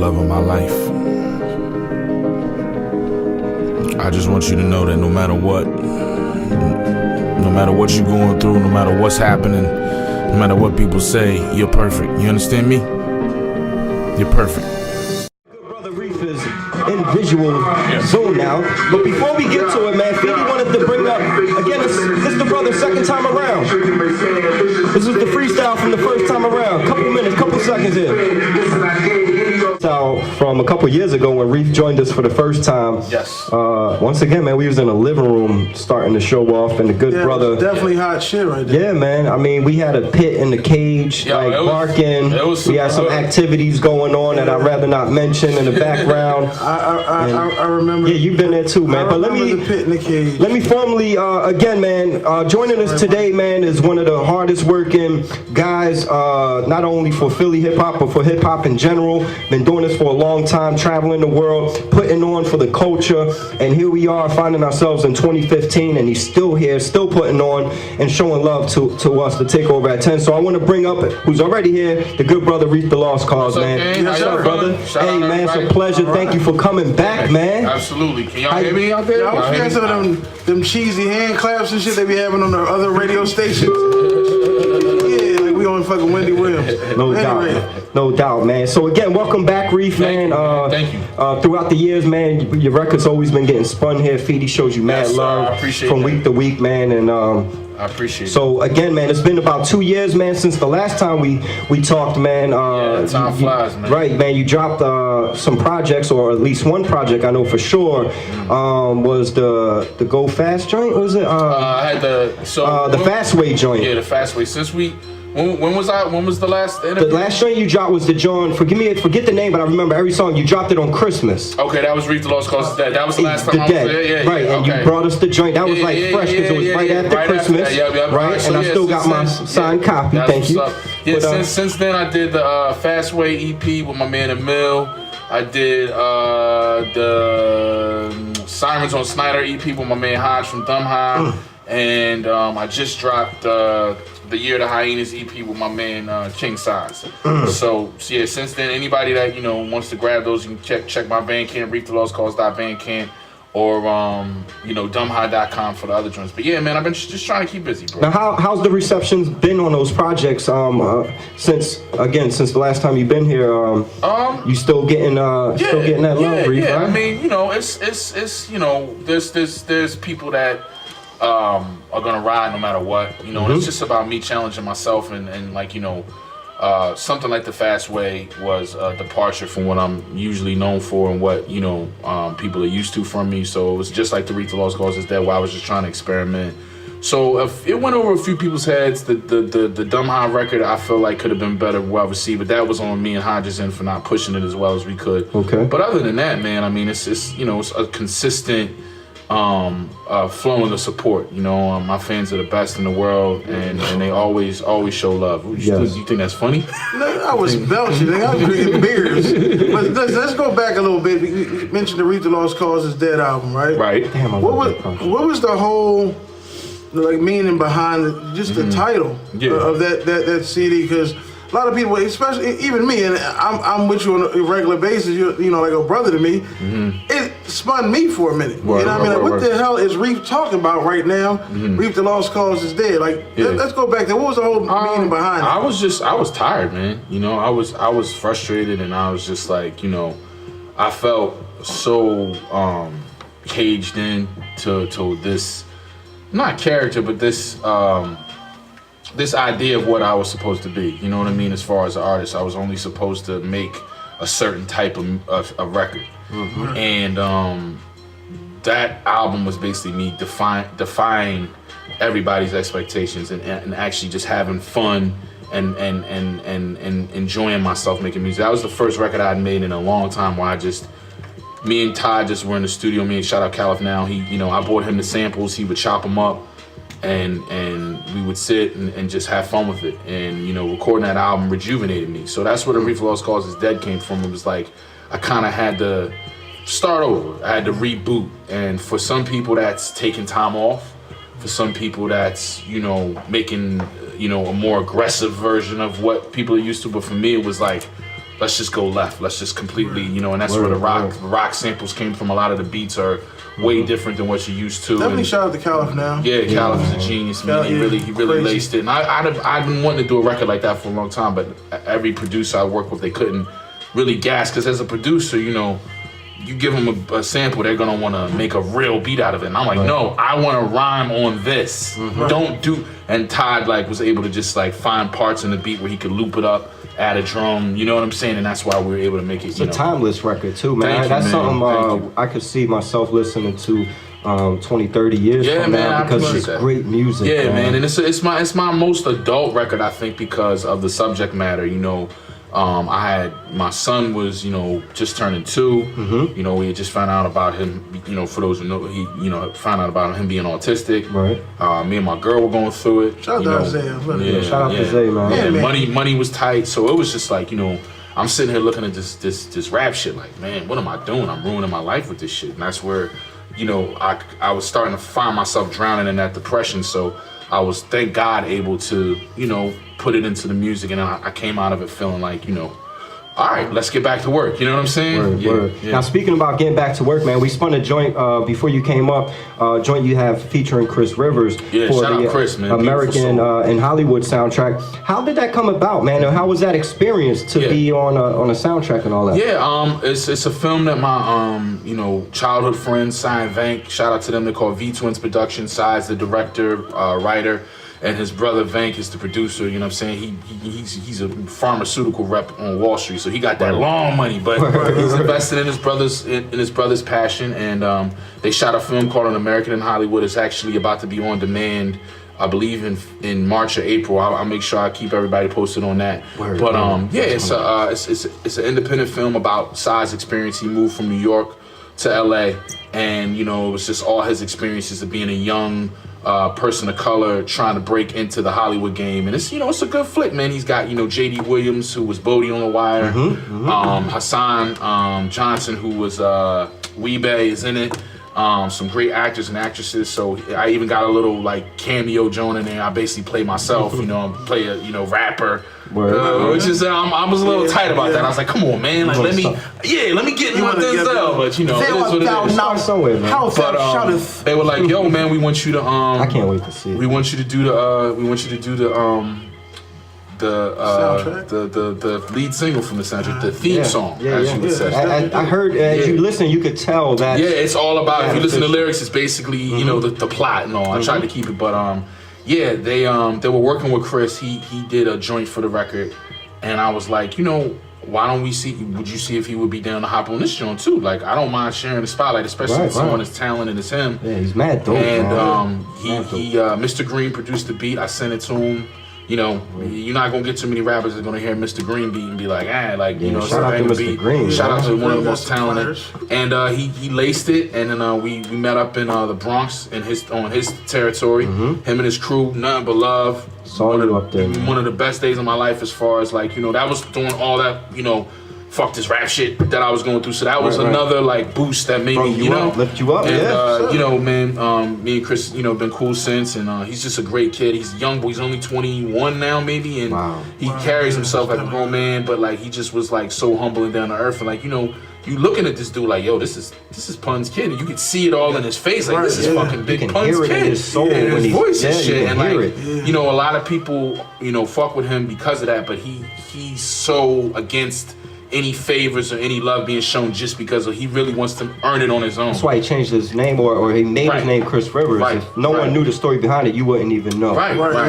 love of my life. I just want you to know that no matter what you're going through, no matter what's happening, no matter what people say, you're perfect. You understand me? You're perfect. Good brother Reef is in visual zone now. But before we get to it, man, Feedy wanted to bring up, again, this is the brother's second time around. This is the freestyle from the first time around. Couple seconds in. From a couple years ago when Reef joined us for the first time. Yes. Once again, man, we was in a living room starting to show off, and the good brother. Definitely hot shit right there. Yeah, man. I mean, we had a pit in the cage, barking. We had some activities going on that I'd rather not mention in the background. I remember. Yeah, you've been there too, man. But let me the pit in the cage. Let me formally, again, man, joining us today, man, is one of the hardest working guys, not only for Philly hip hop, but for hip hop in general. Been doing this for a long time, traveling the world, putting on for the culture, and here we are finding ourselves in 2015, and he's still here, still putting on and showing love to us, the Takeover at 10. So I want to bring up, who's already here, the good brother Reef The Lost Cauze, man. What's up, brother? Hey, man, it's a pleasure. Thank you for coming back, man. Absolutely. Can y'all hear me out there? I was hearing some of them cheesy hand claps and shit they be having on the other radio stations. Yeah, like we on fucking Wendy Williams. No doubt, man. So again, welcome back, Reef, man. Thank you. Throughout the years, man, your record's always been getting spun here. Feedy shows you mad love from week to week, man, and I appreciate it. So again, man, it's been about 2 years, man, since the last time we talked, man. Yeah, time flies, man. Right, man. You dropped some projects, or at least one project I know for sure. Was the Go Fast joint? Was it? I had the Fast Way joint. Yeah, the Fast Way. Since when was the last interview? The last joint you dropped was the joint. Forget the name, but I remember every song. You dropped it on Christmas. Okay, that was Reef The Lost Cauze. That was the last time I was there. Right, and you brought us the joint. That was like fresh because it was right after Christmas. Right, and I still got my signed copy. Thank you. Yeah, since then I did the Fast Way EP with my man Emil. I did the Sirens on Snyder EP with my man Hodge from Thumb High, and I just dropped the Year of the Hyenas EP with my man King Size. So yeah, since then, anybody that wants to grab those, you can check my Bandcamp, reefthelostcauze.bandcamp, or dumbhigh.com for the other joints. But yeah, man, I've been just trying to keep busy, bro. Now, how's the reception been on those projects? Since the last time you've been here, you still getting that love, Reef, yeah. right? I mean, it's there's people that are gonna ride no matter what, and it's just about me challenging myself, and something like the Fast Way was a departure from what I'm usually known for and what people are used to from me. So it was just like the Reef The Lost Cauze is Dead, where I was just trying to experiment. So if it went over a few people's heads. The Dumb High record I feel like could have been better, well received, but that was on me and Hodges in for not pushing it as well as we could. Okay. But other than that, man, I mean, it's a consistent flowing of support. My fans are the best in the world, and they always show love. You think that's funny? No, I was belching. I was drinking beers. But let's go back a little bit. You mentioned the Reef The Lost Cauze is Dead album, right? Right. Damn, what was the whole meaning behind the title of that CD? Because a lot of people, especially even me, and I'm with you on a regular basis. You're like a brother to me. It spun me for a minute. What the hell is Reef talking about right now? Reef The Lost Cauze is Dead. Let's go back there. What was the whole meaning behind it? I was tired, man. I was frustrated, and I was just like, I felt so caged in to this, not character, but this idea of what I was supposed to be, you know what I mean? As far as an artist, I was only supposed to make a certain type of record, and that album was basically me defying everybody's expectations and actually just having fun and enjoying myself making music. That was the first record I'd made in a long time where me and Todd just were in the studio. Me and shout out Caliph now. I bought him the samples. He would chop them up. And we would sit and just have fun with it, and recording that album rejuvenated me. So that's where the Reef The Lost Cauze is Dead came from. It was like I kind of had to start over. I had to reboot, and for some people that's taking time off. For some people that's making a more aggressive version of what people are used to. But for me, it was like let's just go left. Let's just completely, you know, and that's where the rock samples came from. A lot of the beats are way different than what you're used to. Definitely shout out to Caliph now. Yeah, Caliph is a genius, man. He really laced it. And I've been wanting to do a record like that for a long time, but every producer I work with, they couldn't really gas, because as a producer, you know, you give them a sample, they're gonna want to make a real beat out of it. And I'm like, no, I want to rhyme on this. Don't do. And Todd like was able to just like find parts in the beat where he could loop it up, add a drum. You know what I'm saying? And that's why we were able to make it. It's a timeless record too, man. That's something I could see myself listening to 20, 30 years from now, because it's great music. Yeah, man. And it's my most adult record, I think, because of the subject matter. You know. I had, my son was, you know, just turning 2. You know, we had just found out about him, you know, for those who know, he, you know, found out about him being autistic. Right. Me and my girl were going through it. Shout out to Isaiah. Yeah, shout out to Isaiah, man. Yeah, money was tight, so it was just like, you know, I'm sitting here looking at this rap shit like, man, what am I doing? I'm ruining my life with this shit. And that's where, you know, I was starting to find myself drowning in that depression. So I was, thank God, able to, you know, put it into the music, and I came out of it feeling like, you know, all right, let's get back to work. You know what I'm saying? Word. Now, speaking about getting back to work, man, we spun a joint before you came up. Joint you have featuring Chris Rivers for shout the out Chris, man. American and Hollywood soundtrack. How did that come about, man? Or how was that experience to be on a soundtrack and all that? Yeah, it's a film that my you know, childhood friend Cy and Vank, shout out to them. They're called V Twins Productions. Cy's the director, writer. And his brother Vank is the producer. You know what I'm saying? He's a pharmaceutical rep on Wall Street, so he got that long money. But he's invested in his brother's passion. And they shot a film called An American in Hollywood. It's actually about to be on demand, I believe in March or April. I'll make sure I keep everybody posted on that. It's an independent film about Cy's experience. He moved from New York to LA, and you know, it was just all his experiences of being a young person of color trying to break into the Hollywood game. And it's, you know, it's a good flick, man. He's got, you know, J.D. Williams, who was Bodie on The Wire. Hassan Johnson, who was Weebay, is in it. Some great actors and actresses. So I even got a little like cameo joint in there. I basically play myself, you know, play a, you know, rapper. Which is I was a little tight about that. I was like, come on, man, like let me get you my Denzel. But you know, it is what it is. But they were like, yo, man, we want you to I can't wait to see it. We want you to do the the lead single from the soundtrack, the theme song, as you would say. I heard as you listen, you could tell that. Yeah, it's all about. If you listen to lyrics, it's basically you know the plot and all. I tried to keep it, but yeah, they were working with Chris. He did a joint for the record, and I was like, you know, why don't we see? Would you see if he would be down to hop on this joint too? Like, I don't mind sharing the spotlight, especially with someone as talented as him. Yeah, he's mad dope. And Mr. Green produced the beat. I sent it to him. You know, you're not gonna get too many rappers that are gonna hear Mr. Green beat and be like, you know, shout out to Mr. Green. Shout out to one of the most talented. And he laced it, and then we met up in the Bronx on his territory. Him and his crew, nothing but love. Saw you up there. One of the best days of my life, as far as like, you know, that was doing all that, you know, fuck this rap shit that I was going through. So that was another like boost that made me, you know, lift you up. And you know, man, me and Chris, you know, been cool since, and he's just a great kid. He's young, but he's only 21 now, maybe, and he carries himself like a grown man. But like, he just was like so humble and down to earth, and like, you know, you looking at this dude like, yo, this is Pun's kid, and you can see it all in his face, like this is fucking Big Pun's kid, his soul, and his voice and shit, and like, you know, a lot of people, you know, fuck with him because of that, but he's so against any favors or any love being shown just because he really wants to earn it on his own. That's why he changed his name, or he made his name Chris Rivers. If no one knew the story behind it, you wouldn't even know.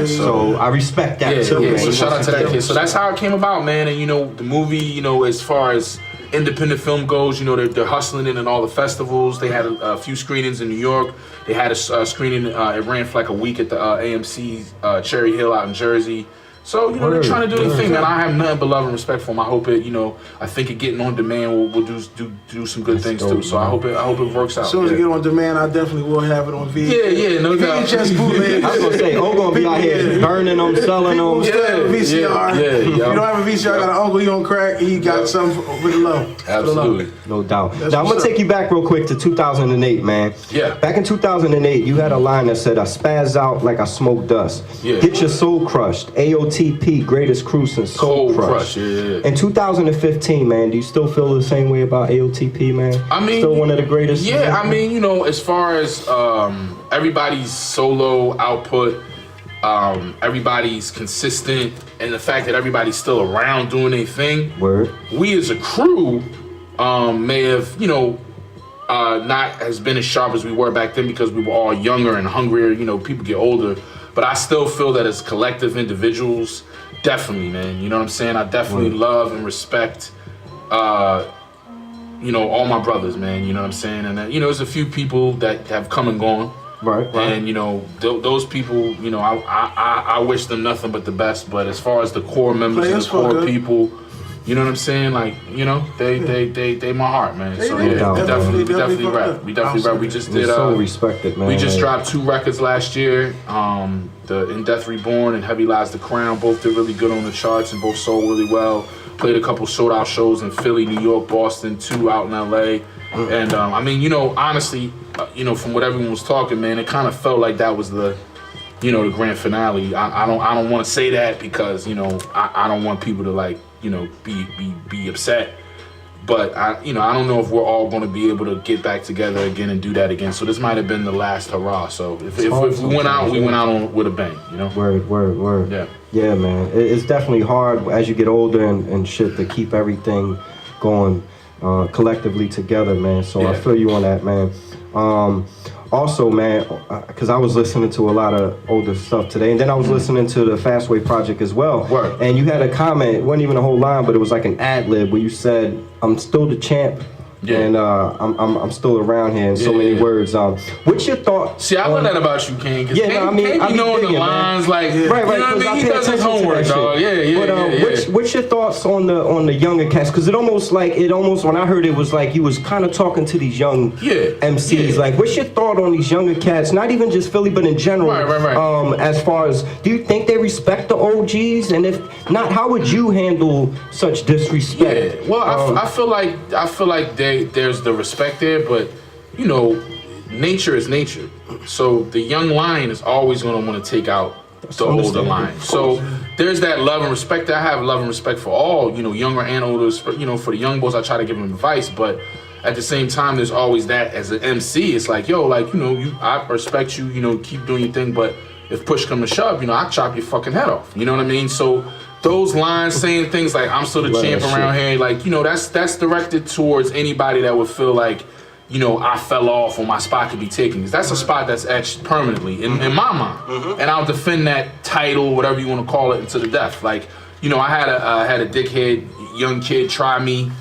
So I respect that too. Yeah. So shout out to that kid. So that's how it came about, man. And you know, the movie, you know, as far as independent film goes, you know, they're hustling it in all the festivals. They had a few screenings in New York. They had a screening. It ran for like a week at the AMC Cherry Hill out in Jersey. So, you know, they're trying to do their thing, man. I have nothing but love and respect for them. I hope it, you know, I think it getting on demand will do some good things too. So I hope it works out. As soon as it get on demand, I definitely will have it on VHS. Yeah, no doubt. VHS bootleg. I was gonna say, gonna be out here burning them, selling them. VCR. If you don't have a VCR, I got an uncle, he on crack, he got something really low. Absolutely. No doubt. Now I'm gonna take you back real quick to 2008, man. Yeah. Back in 2008, you had a line that said, "I spaz out like I smoke dust. Yeah. Get your soul crushed. AOT ALTP, greatest crew since Soul Crush. Yeah. In 2015, man, do you still feel the same way about ALTP, man? I mean, still one of the greatest. Yeah, I mean, you know, as far as everybody's solo output, everybody's consistent, and the fact that everybody's still around doing their thing. Word. We as a crew may have, you know, not as been as sharp as we were back then because we were all younger and hungrier. You know, people get older. But I still feel that as collective individuals, definitely, man. You know what I'm saying? I definitely love and respect, you know, all my brothers, man. You know what I'm saying? And, you know, there's a few people that have come and gone. Right. And, you know, those people, you know, I wish them nothing but the best. But as far as the core members and the core people, you know what I'm saying? Like, you know, they my heart, man. So yeah, we definitely rap. We definitely rap. We just did so respected, man. We just dropped 2 records last year. The In Death Reborn and Heavy Lies the Crown both did really good on the charts and both sold really well. Played a couple sold out shows in Philly, New York, Boston, 2 out in LA. And I mean, you know, honestly, you know, from what everyone was talking, man, it kind of felt like that was the, you know, the grand finale. I don't want to say that because, you know, I don't want people to like, you know, be upset. But you know, I don't know if we're all going to be able to get back together again and do that again. So this might have been the last hurrah. So if we went out, we went out with a bang. You know. Word. Yeah. Yeah, man. It's definitely hard as you get older and shit to keep everything going collectively together, man. So I feel you on that, man. Also, man, because I was listening to a lot of older stuff today, and then I was listening to the Fastway Project as well. Word. And you had a comment, it wasn't even a whole line, but it was like an ad-lib where you said, "I'm still the champ." Yeah. And I'm still around here in so many words. What's your thought? See, I love that about you, Kane. Cause Kane be knowing the lines, man. like, right, you know what I mean? He does his homework, dog. Yeah. What's your thoughts on the younger cats? Because it almost when I heard it was like you was kind of talking to these young MCs. Like, what's your thought on these younger cats? Not even just Philly, but in general. Right. As far as, do you think they respect the OGs? And if not, how would you handle such disrespect? Yeah. Well, I feel like there's the respect there, but you know, nature is nature. So the young lion is always going to want to take out the older lion. So there's that love and respect. I have love and respect for all, you know, younger and older. You know, for the young boys, I try to give them advice, but at the same time, there's always that as an MC. It's like, yo, like, you know, I respect you. You know, keep doing your thing, but if push come to shove, you know, I chop your fucking head off. You know what I mean? So those lines saying things like I'm still the champ around here, like, you know, that's directed towards anybody that would feel like, you know, I fell off or my spot could be taken. That's a spot that's etched permanently in my mind. And I'll defend that title, whatever you want to call it, until the death. Like, you know, I had a dickhead young kid try me,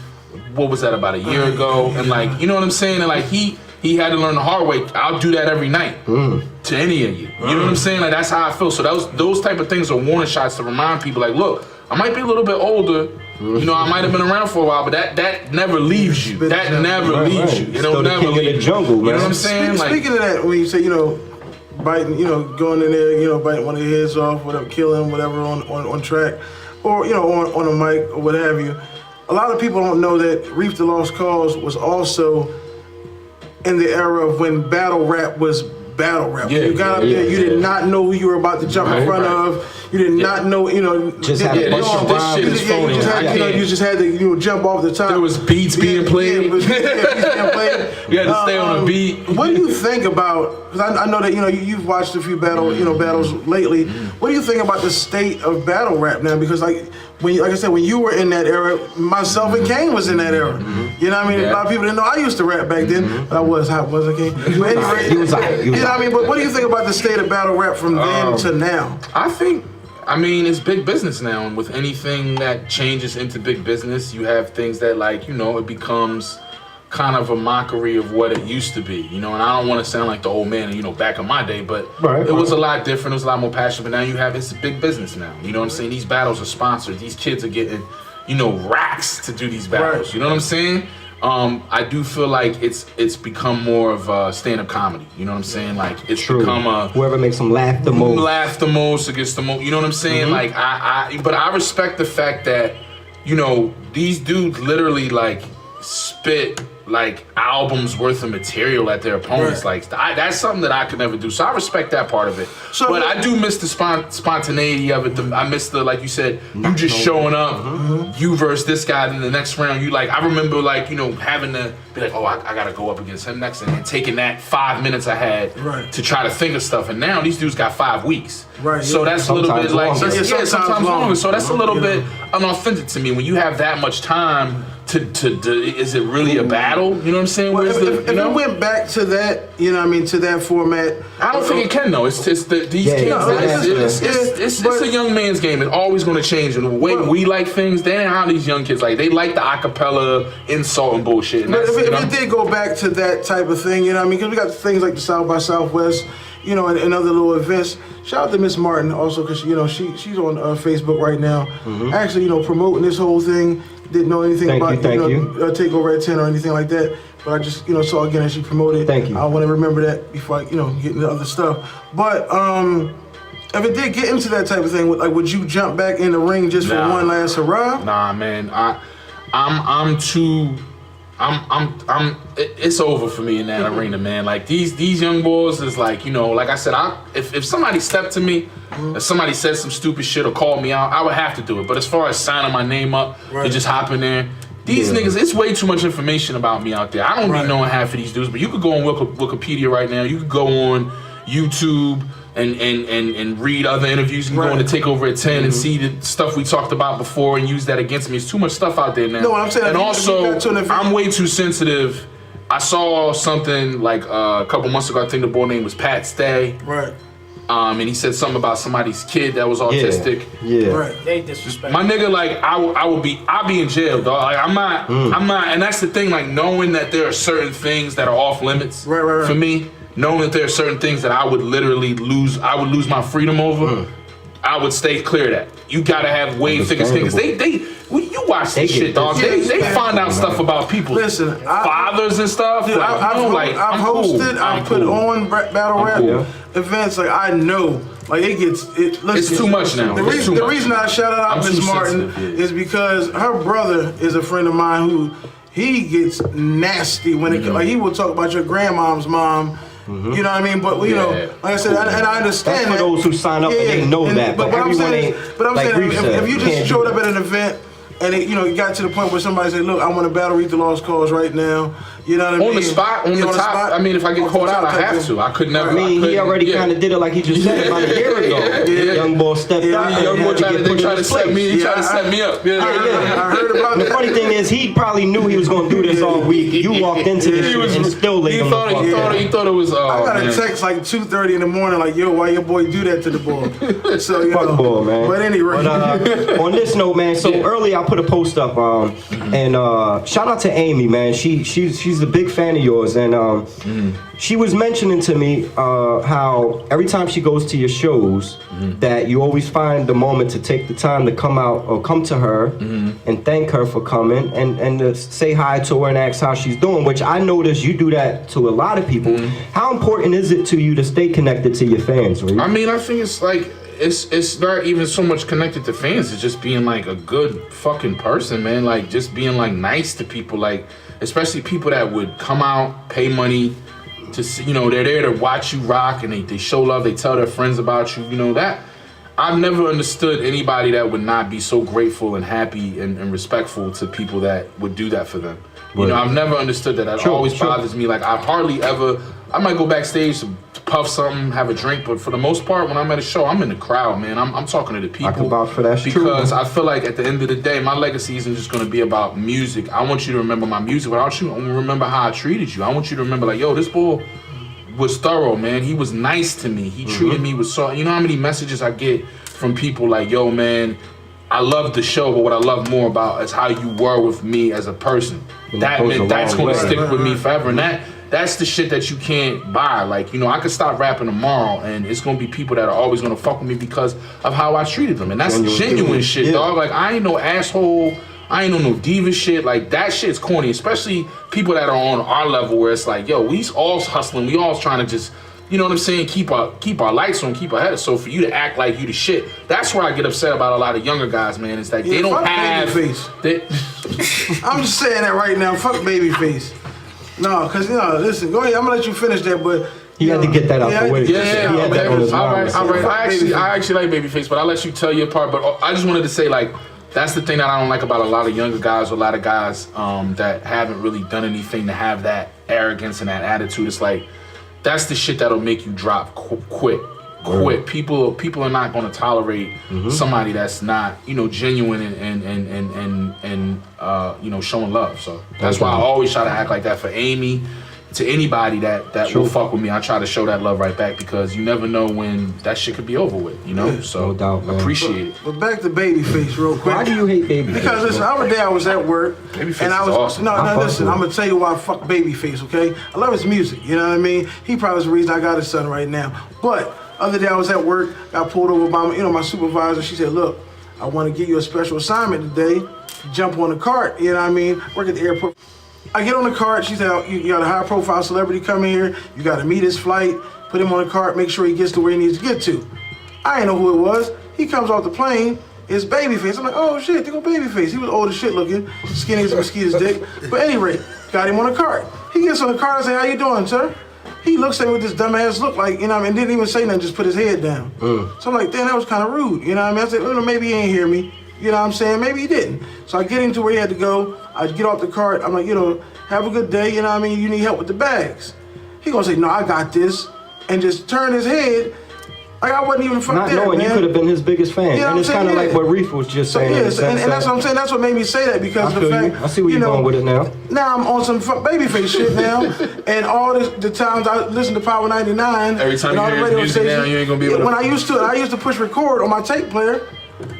what was that, about a year ago? And like, you know what I'm saying? And like he had to learn the hard way. I'll do that every night to any of you. You know what I'm saying? Like, that's how I feel. So those type of things are warning shots to remind people, like, look, I might be a little bit older. You know, I might have been around for a while, but that never leaves you. That never leaves you. It'll never leave you. Jungle, man. You know what I'm saying? Speaking of that, when you say, you know, biting, you know, going in there, you know, biting one of your heads off, whatever, killing whatever on track, or, you know, on a mic or what have you. A lot of people don't know that Reef The Lost Cauze was also in the era of when battle rap was battle rap. Yeah, you got up there, you did not know who you were about to jump in front of. You did not know, you know. Just had a bunch of this shit is phony. You just had to, you know, jump off the top. There was beats being played. Beats being played. You had to stay on the beat. What do you think about? Because I know that, you know, you've watched a few battles lately. What do you think about the state of battle rap now? Because like I said, when you were in that era, myself and Kane was in that era. You know what I mean? A lot of people didn't know I used to rap back then, but I wasn't Kane. But anyway, you know what I mean? But what do you think about the state of battle rap from then to now? I mean, it's big business now, and with anything that changes into big business, you have things that, like, you know, it becomes kind of a mockery of what it used to be, you know. And I don't want to sound like the old man, you know, back in my day, but it was a lot different. It was a lot more passionate. But now it's a big business now. You know what I'm saying? These battles are sponsored. These kids are getting, you know, racks to do these battles. You know what I'm saying? I do feel like it's become more of a stand-up comedy. You know what I'm saying? Like, it's become a whoever makes them laugh the most, against the most. You know what I'm saying? Like, but I respect the fact that, you know, these dudes literally like spit like albums worth of material at their opponents. Right. Like that's something that I could never do. So I respect that part of it. So, but I do miss the spontaneity of it. I miss the, like you said, you just showing up, you versus this guy, and the next round you like. I remember like, you know, having to be like, oh, I gotta go up against him next, and taking that 5 minutes I had to try to think of stuff. And now these dudes got 5 weeks. Right. So that's a little bit like, sometimes longer. So that's a little bit unauthentic to me when you have that much time. Is it really a battle? You know what I'm saying? Well, if it went back to that, you know what I mean, to that format. I don't think it can though. It's these kids. It's a young man's game. It's always going to change. And the way we like things, they ain't how these young kids like. They like the acapella insult and bullshit. And but if it did go back to that type of thing, you know what I mean? Because we got things like the South by Southwest, you know, and other little events. Shout out to Miss Martin also, because you know she's on Facebook right now, actually, you know, promoting this whole thing. Didn't know anything about TakeOverAt10 or anything like that, but I just, you know, saw again as she promoted. Thank you. I want to remember that before I, you know, get into other stuff. But if it did get into that type of thing, like, would you jump back in the ring just for one last hurrah? Nah, man. It's over for me in that arena, man. Like these young boys is like, you know, like I said, if somebody stepped to me, if somebody said some stupid shit or called me out, I would have to do it. But as far as signing my name up and just hopping there, these niggas, it's way too much information about me out there. I don't be knowing half of these dudes, but you could go on Wikipedia right now. You could go on YouTube and read other interviews. You can go on to TakeOverAt10 and see the stuff we talked about before and use that against me. It's too much stuff out there now. No, I'm saying, and also, I'm way too sensitive. I saw something like a couple months ago. I think the boy name was Pat Stay. Right. And he said something about somebody's kid that was autistic. Yeah. Right. They disrespect. My nigga, like I'll be in jail, dog. Like I'm not, and that's the thing. Like knowing that there are certain things that are off limits for me. Knowing that there are certain things that I would literally lose, I would lose my freedom over. I would stay clear of that. You gotta have way thicker skin. Cause you watch this shit, dog. They find out stuff about people. Listen, fathers and stuff. Dude, like, I've hosted, I've put on battle rap events. Like I know, like it's too much now. The reason I shouted out Miss Martin is because her brother is a friend of mine who he gets nasty when it like he will talk about your grandmom's mom. You know what I mean? But you know, like I said, and I understand that's for those who sign up and they know that. But everyone ain't. But I'm like saying, if you just showed up at an event and it got to the point where somebody said, "Look, I want to battle Reef The Lost Cauze right now," you know what I mean? On the spot, on the top. I mean, if I get caught out, I have to. I could never. I mean, he already kind of did it, like he just said about a year ago. Young boy stepped up. Young boy tried to set me. He tried to set me up. I heard about the funny thing is, he probably knew he was going to do this all week. You walked into this shit and still laid him the fuck down. He thought it was. I got a text like 2:30 in the morning, like, "Yo, why your boy do that to the boy?" So you fuck boy, man. But anyway, on this note, man. So earlier I put a post up, and shout out to Amy, man. She's a big fan of yours, and she was mentioning to me how every time she goes to your shows, that you always find the moment to take the time to come out or come to her and thank her for coming and to say hi to her and ask how she's doing, which I notice you do that to a lot of people. How important is it to you to stay connected to your fans, Reef? I mean, I think it's like it's not even so much connected to fans. It's just being like a good fucking person, man. Like just being like nice to people, like especially people that would come out, pay money to see, you know, they're there to watch you rock and they show love, they tell their friends about you, you know, that I've never understood anybody that would not be so grateful and happy and respectful to people that would do that for them. You know, I've never understood that. That always bothers me. Like I hardly ever, I might go backstage to puff something, have a drink, but for the most part, when I'm at a show, I'm in the crowd, man. I'm talking to the people. I can vouch for that. Because I feel like at the end of the day, my legacy isn't just going to be about music. I want you to remember my music, but I want you to remember how I treated you. I want you to remember, like, yo, this boy was thorough, man. He was nice to me. He treated me with so. You know how many messages I get from people like, yo, man, I love the show, but what I love more about is how you were with me as a person. That's going to stick with me forever. And that's the shit that you can't buy. Like, you know, I could stop rapping tomorrow and it's going to be people that are always going to fuck with me because of how I treated them. And that's genuine shit, dog. Like, I ain't no asshole. I ain't on no diva shit. Like, that shit's corny, especially people that are on our level where it's like, yo, we all hustling. We all trying to just, you know what I'm saying, keep our lights on, keep our heads. So for you to act like you the shit, that's where I get upset about a lot of younger guys, man. It's like they don't have... Babyface. I'm just saying that right now. Fuck Babyface. No, because, listen, go ahead. I'm going to let you finish that, but... He had to get that out the way. Yeah, all right. I actually like Babyface, but I'll let you tell your part. But I just wanted to say, like, that's the thing that I don't like about a lot of younger guys, or a lot of guys that haven't really done anything to have that arrogance and that attitude. It's like, that's the shit that'll make you drop quick. People are not going to tolerate somebody that's not, genuine and showing love. So that's why I always try to act like that for Amy. To anybody that will fuck with me, I try to show that love right back, because you never know when that shit could be over with, So no doubt, man. Appreciate it. But back to Babyface real quick. Why do you hate Babyface? Because listen, the other day I was at work, Babyface and I was awesome. no, listen. I'm gonna tell you why I fuck Babyface. Okay, I love his music. You know what I mean? He probably is the reason I got his son right now. But other day I was at work, got pulled over by my supervisor. She said, "Look, I want to give you a special assignment today. Jump on the cart." You know what I mean? Work at the airport. I get on the cart. She said, "You got a high-profile celebrity coming here. You got to meet his flight. Put him on the cart. Make sure he gets to where he needs to get to." I didn't know who it was. He comes off the plane. It's Babyface. I'm like, "Oh shit, they go Babyface." He was old as shit looking, skinny as a mosquito's dick. But at any rate, got him on the cart. He gets on the cart. I say, "How you doing, sir?" He looks at me with this dumbass look, like, and didn't even say nothing. Just put his head down. So I'm like, "Damn, that was kind of rude." You know what I mean? I said, "Well, maybe he ain't hear me." You know what I'm saying? Maybe he didn't. So I get him to where he had to go. I get off the cart. I'm like, "Have a good day." You know what I mean? You need help with the bags. He gonna say, "No, I got this," and just turn his head like I wasn't even fucked there, Not knowing man. you could have been his biggest fan. You know and it's kind of like what Reef was just saying. Yes, and that's what I'm saying. That's what made me say that, because of the fact. I see where you're going with it now. Now I'm on some Babyface shit now, and all the times I listen to Power 99. Every time and all you the hear his radio music stations, now, you ain't gonna be able to. When I used to push record on my tape player.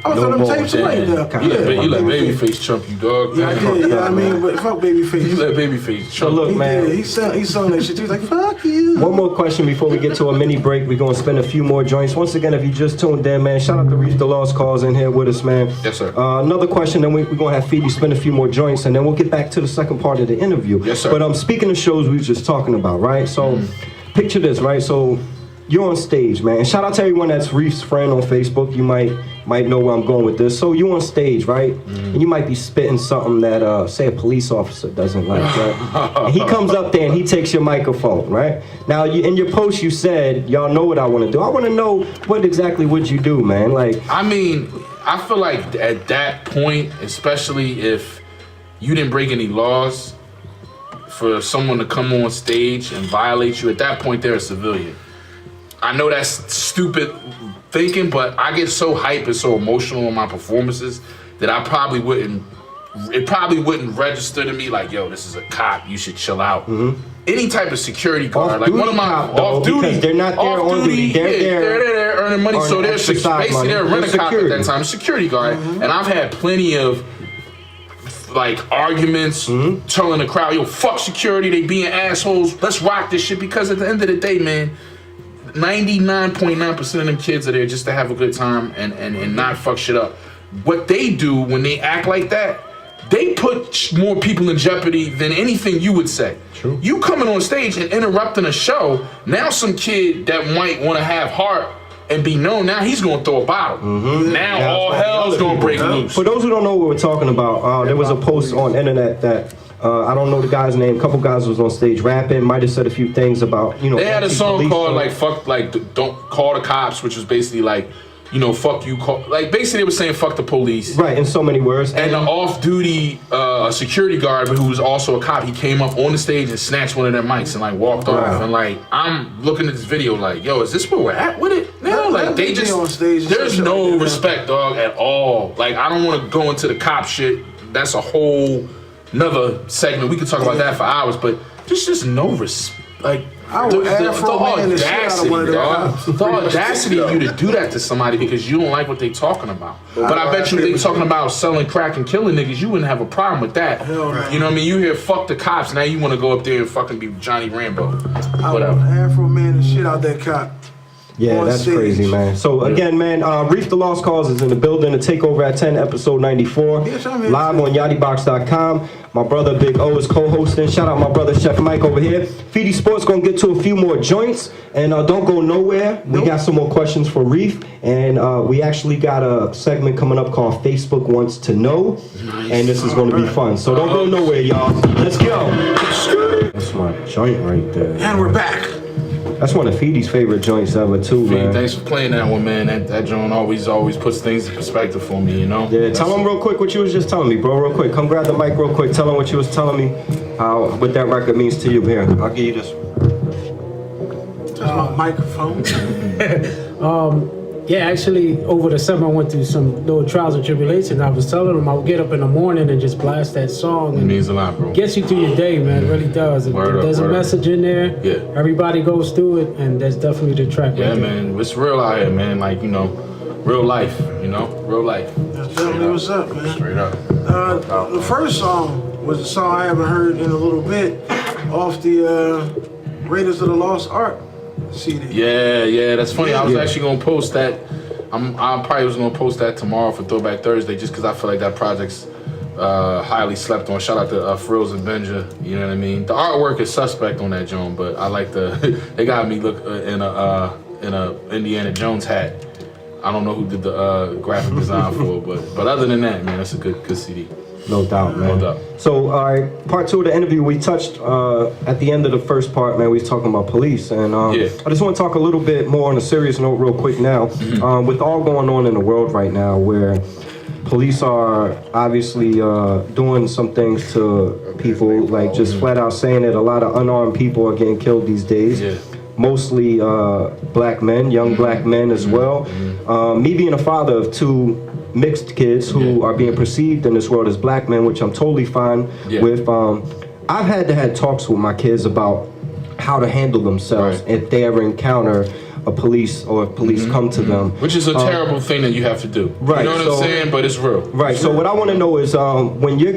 I was No on them more. tapes away now. You let Babyface chump you, dog. Yeah, I did. You know what I mean? But fuck Babyface. You let Babyface So chump. look, man. He sung that shit. He was like, "Fuck you." One more question before we get to a mini break. We're going to spin a few more joints. Once again, if you just tuned in, man, shout out to Reef The Lost Cauze in here with us, man. Yes, sir. Another question, then we're going to have Feedy spin a few more joints, and then we'll get back to the second part of the interview. Yes, sir. But speaking of shows we were just talking about, right? So picture this, right? So you're on stage, man. Shout out to everyone that's Reef's friend on Facebook. You might know where I'm going with this. So you on stage, right? And you might be spitting something that, say, a police officer doesn't like, right? And he comes up there and he takes your microphone, right? Now, in your post, you said, "Y'all know what I want to do." I want to know what exactly would you do, man? Like, I mean, I feel like at that point, especially if you didn't break any laws, for someone to come on stage and violate you, at that point, they're a civilian. I know that's stupid thinking, but I get so hype and so emotional in my performances that it probably wouldn't register to me like, "Yo, this is a cop, you should chill out." Any type of security guard, like one of my off duty, because they're not there on duty. They're there earning money, so they're basically they're rent a cop at that time, security guard. And I've had plenty of like arguments, telling the crowd, "Yo, fuck security, they being assholes, let's rock this shit," because at the end of the day, man, 99.9% of them kids are there just to have a good time and not fuck shit up. What they do when they act like that, they put more people in jeopardy than anything you would say. True. You coming on stage and interrupting a show, now some kid that might want to have heart and be known, now he's going to throw a bottle. Now all hell's going to break loose. For those who don't know what we're talking about, there was a post on internet that I don't know the guy's name. A couple guys was on stage rapping. Might have said a few things about, They had a song called like "Fuck," like "Don't Call the Cops," which was basically like, "Fuck you." Like basically they were saying "fuck the police." Right, in so many words. And the off-duty security guard, who was also a cop, he came up on the stage and snatched one of their mics and like walked off. And like I'm looking at this video like, yo, is this where we're at with it? No, like they just on stage. There's no respect, dog, at all. Like I don't want to go into the cop shit. That's a whole another segment. We could talk about that for hours, but just no respect. Like the audacity of you to do that to somebody because you don't like what they talking about. But I bet you they talking about selling crack and killing niggas, you wouldn't have a problem with that. You know what I mean? You hear "fuck the cops," now you want to go up there and fucking be Johnny Rambo. Whatever. Afro man and shit out that cop. Yeah, that's crazy, man. So again, man, Reef The Lost Cauze is in the building. The Takeover at 10, episode 94. Live on YadiBox.com. My brother Big O is co-hosting. Shout out my brother ChefMike over here. Feedy Sports gonna get to a few more joints, and don't go nowhere. We got some more questions for Reef, and we actually got a segment coming up called Facebook Wants to Know, and this is gonna be fun. So don't go nowhere, y'all. Let's go. my joint right there. And we're back. That's one of Feedy's favorite joints ever too, Feedy, man. thanks for playing that one, man. That joint always puts things in perspective for me, you know? Yeah, tell him real quick what you was just telling me, bro. Real quick. Come grab the mic real quick. Tell him what you was telling me, what that record means to you. Here, I'll give you this. That's my microphone. Yeah, actually, over the summer I went through some little trials and tribulations. I was telling them I would get up in the morning and just blast that song. It means a lot, bro. Gets you through your day, man. It really does. There's a message in there. Yeah. Everybody goes through it, and that's definitely the track. Yeah, right there. man. It's real out here, man. Like, you know, real life, you know? Real life. That's definitely what's up, man. Straight up. The first song was a song I haven't heard in a little bit off the Raiders of the Lost Ark CD. Yeah, that's funny. I was actually gonna post that. I probably was gonna post that tomorrow for Throwback Thursday, just because I feel like that project's highly slept on. Shout out to Frills and Benja. You know what I mean? The artwork is suspect on that joint, but I like they got me look in a Indiana Jones hat. I don't know who did the graphic design for it, but other than that, man, that's a good CD. No doubt, man. No doubt. So, all right, part 2 of the interview, we touched at the end of the first part, man, we was talking about police. And I just want to talk a little bit more on a serious note real quick now. With all going on in the world right now, where police are obviously doing some things to people, like just flat out saying that a lot of unarmed people are getting killed these days. Yeah. Mostly black men, young black men as well. Me being a father of 2 mixed kids who are being perceived in this world as black men, which I'm totally fine with. I've had to have talks with my kids about how to handle themselves if they ever encounter a police or if police come to them. Which is a terrible thing that you have to do. Right. You know what I'm saying? But it's real. Right. So what I want to know is when your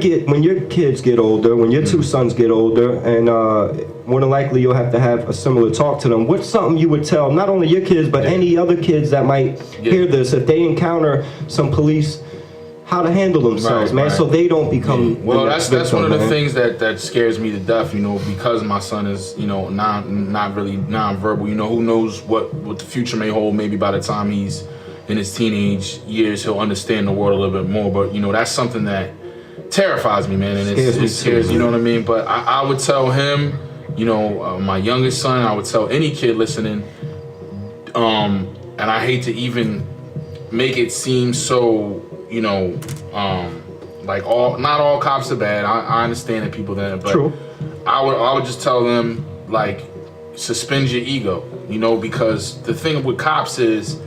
kids get older, when your 2 sons get older, and more than likely you'll have to have a similar talk to them. What's something you would tell not only your kids but any other kids that might hear this if they encounter some police, how to handle themselves, man, so they don't become. Well, that's one of the things that scares me to death, you know, because my son is, you know, not really nonverbal. You know, who knows what the future may hold. Maybe by the time he's in his teenage years, he'll understand the world a little bit more. But you know, that's something that terrifies me, man, and it scares. You know what I mean? But I would tell him, you know, my youngest son, I would tell any kid listening, and I hate to even make it seem so, you know, like not all cops are bad. I understand that people that, but true. I would just tell them, like, suspend your ego, you know, because the thing with cops is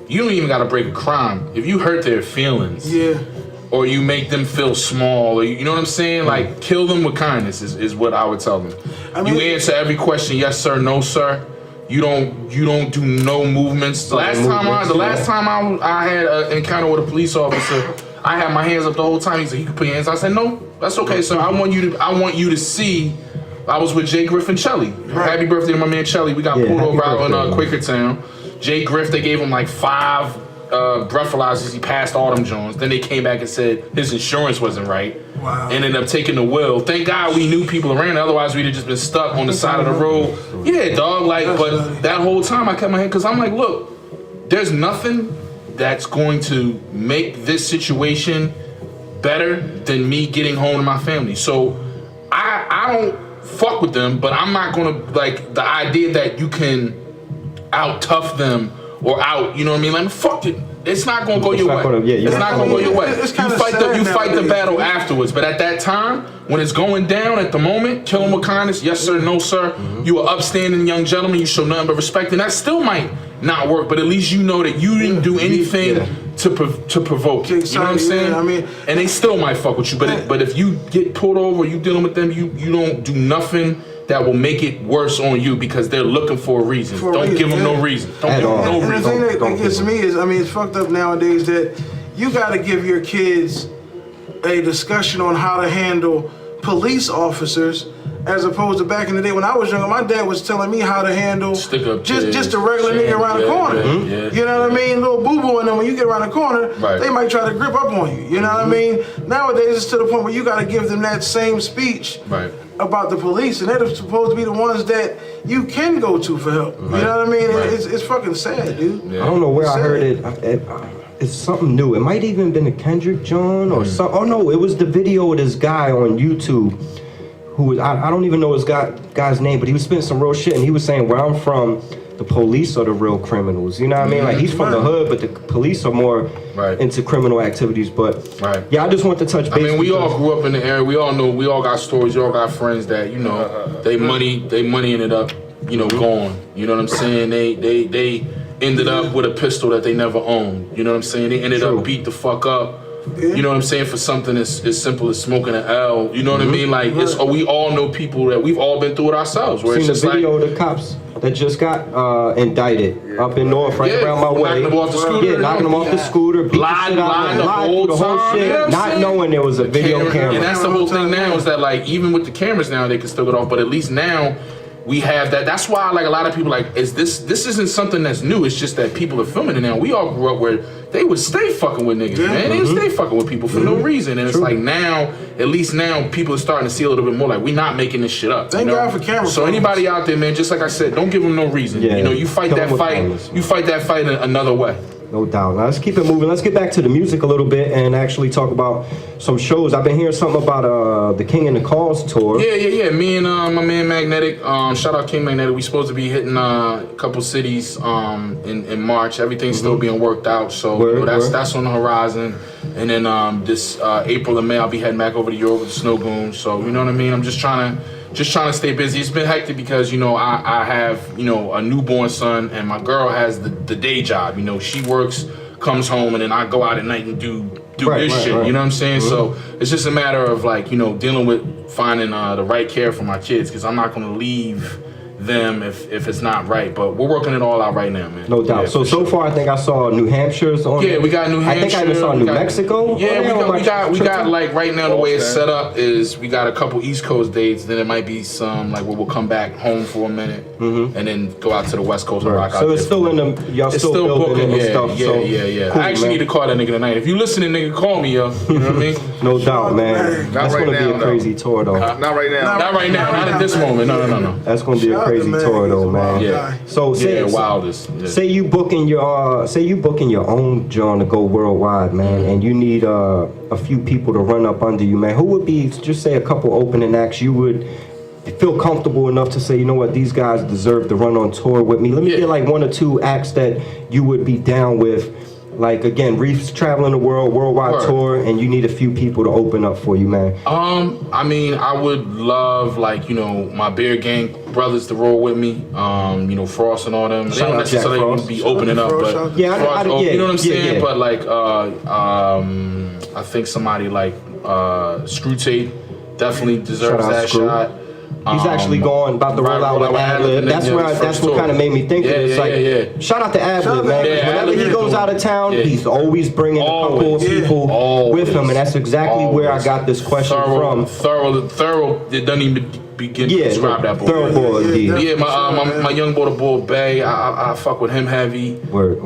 you don't even got to break a crime. If you hurt their feelings, or you make them feel small, or you know what I'm saying, like, kill them with kindness is what I would tell them. I mean, you answer every question, yes sir, no sir. You don't do no movements. The last time I had an encounter with a police officer, I had my hands up the whole time. He said, "You can put your hands." I said, "No, that's okay, sir. I want you to see." I was with Jay Griff and Chelly. Happy birthday to my man Chelly. We got pulled over out in Quakertown. Jay Griff, they gave him like 5 breathalyzers. He passed all them Jones. Then they came back and said his insurance wasn't right. Wow. Ended up taking the will. Thank God we knew people around. Otherwise, we'd have just been stuck on the side of the road. Yeah, dog. Like, but that whole time I kept my hand, because I'm like, look, there's nothing that's going to make this situation better than me getting home to my family. So I don't fuck with them, but I'm not gonna, like, the idea that you can out tough them or out, you know what I mean? Like, fuck it. It's not gonna go your way. It's not gonna go your way. You fight the battle afterwards. But at that time, when it's going down at the moment, kill them with kindness. Yes sir, no sir. You are upstanding young gentleman. You show nothing but respect, and that still might not work. But at least you know that you didn't do anything to provoke. You know what I'm saying? I mean, and they still might fuck with you. But if you get pulled over, you dealing with them, you don't do nothing that will make it worse on you because they're looking for a reason. Don't give them no reason. Don't give them no reason. And the thing that gets me is, I mean, it's fucked up nowadays that you got to give your kids a discussion on how to handle police officers as opposed to back in the day when I was younger. My dad was telling me how to handle just a regular nigga around the corner. You know what I mean? Little boo-boo in them, when you get around the corner, they might try to grip up on you. You know what I mean? Nowadays it's to the point where you got to give them that same speech about the police, and they're supposed to be the ones that you can go to for help. You know what I mean? It's fucking sad, dude. I don't know where I heard it. It's something new. It might even been a Kendrick John or something. Oh no, it was the video of this guy on YouTube who was, I don't even know his guy's name, but he was spitting some real shit, and he was saying, where I'm from, the police are the real criminals. You know what I mean? Like, he's from the hood, but the police are more into criminal activities. But yeah, I just want to touch base. I mean, we all grew up in the area. We all know. We all got stories. We all got friends that they money ended up gone. You know what I'm saying? They ended up with a pistol that they never owned. You know what I'm saying? They ended up beat the fuck up. You know what I'm saying? For something as simple as smoking an L. You know what I mean? Like, we all know people that we've all been through it ourselves. Where seen it's the just video of the cops that just got indicted up in North, around my way. Knocking them off the scooter. Knocking them off the scooter, beat the shit out of them, lied through the whole shit, not knowing there was a video camera. And that's the whole thing now, is that, like, even with the cameras now, they can still get off, but at least now we have that. That's why, like, a lot of people, like, this isn't something that's new. It's just that people are filming it now. We all grew up where they would stay fucking with niggas, man. They would stay fucking with people for no reason. And it's like now, at least now, people are starting to see a little bit more like, we not making this shit up. Thank God for cameras. So anybody out there, man, just like I said, don't give them no reason. Yeah. You fight that fight. You fight that fight another way. No doubt. Now let's keep it moving. Let's get back to the music a little bit and actually talk about some shows. I've been hearing something about the King and the Cauze tour. Yeah. Me and my man Magnetic. Shout out King Magnetic. We supposed to be hitting a couple cities in March. Everything's still being worked out, so that's on the horizon. And then this April and May, I'll be heading back over to Europe with the Snow Goons. So you know what I mean. I'm just trying to stay busy. It's been hectic because I have a newborn son, and my girl has the day job. She works, comes home, and then I go out at night and do this shit. You know what I'm saying? So it's just a matter of, like, dealing with finding the right care for my kids, because I'm not gonna leave them if it's not right. But we're working it all out right now, man. No doubt. Yeah, so far I think I saw New Hampshire's on. Yeah, we got New Hampshire. I think I even saw New Mexico. Yeah, we got like right now the way it's set up is we got a couple East Coast dates. Then it might be some like where we'll come back home for a minute and then go out to the West Coast and rock out. So it's still in the y'all still building and stuff. Yeah. Cool, I actually need to call that nigga tonight. If you listening, nigga, call me, yo. You know what I mean? No doubt, man. That's gonna be a crazy tour though. Not right now. Not right now. Not at this moment. No. That's gonna be a crazy tour though, man. Yeah. So wildest. Yeah. Say you booking your own joint to go worldwide, man, and you need a few people to run up under you, man. Who would be, just say a couple opening acts you would feel comfortable enough to say, you know what, these guys deserve to run on tour with me? Let me get like one or two acts that you would be down with. Like, again, Reef's traveling the worldwide tour, and you need a few people to open up for you, man. I mean, I would love, like, my Bear Gang brothers to roll with me. Frost and all them. They don't necessarily be opening up, but you know what I'm saying? But like, I think somebody like Screw Tape definitely deserves that shot. He's actually about to roll out with Ad-Lib. That's what kind of made me think of it. It's like, shout out to Ad-Lib, man. Whenever he goes out of town, he's always bringing a couple of people with him, and that's exactly where I got this question from. Thorough. It doesn't even begin to describe that boy. Thorough boy, indeed. Yeah, my young boy, the boy Bay. I fuck with him heavy. Word.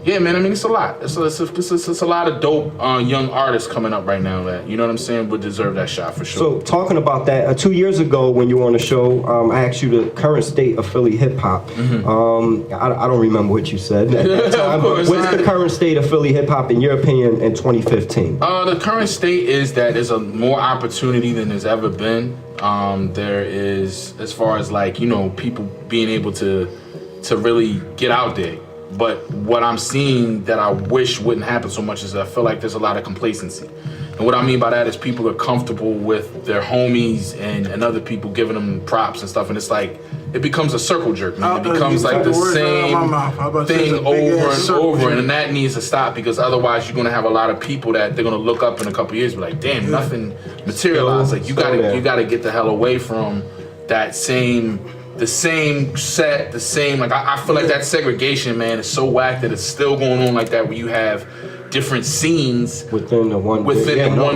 Yeah, man. I mean, it's a lot. It's a lot of dope young artists coming up right now that, you know what I'm saying, would deserve that shot for sure. So talking about that, 2 years ago when you were on the show, I asked you the current state of Philly hip hop. I don't remember what you said at that time. But what's the current state of Philly hip hop in your opinion in 2015? The current state is that there's a more opportunity than there's ever been. There is, as far as like, people being able to really get out there. But what I'm seeing that I wish wouldn't happen so much is I feel like there's a lot of complacency. And what I mean by that is people are comfortable with their homies and other people giving them props and stuff. And it's like, it becomes a circle jerk, man. It becomes like the same thing over and over. And that needs to stop, because otherwise you're going to have a lot of people that they're going to look up in a couple years and be like, damn, nothing materialized. Like, you gotta get the hell away from that the same set, like I feel like that segregation, man, is so whack that it's still going on like that, where you have different scenes within the one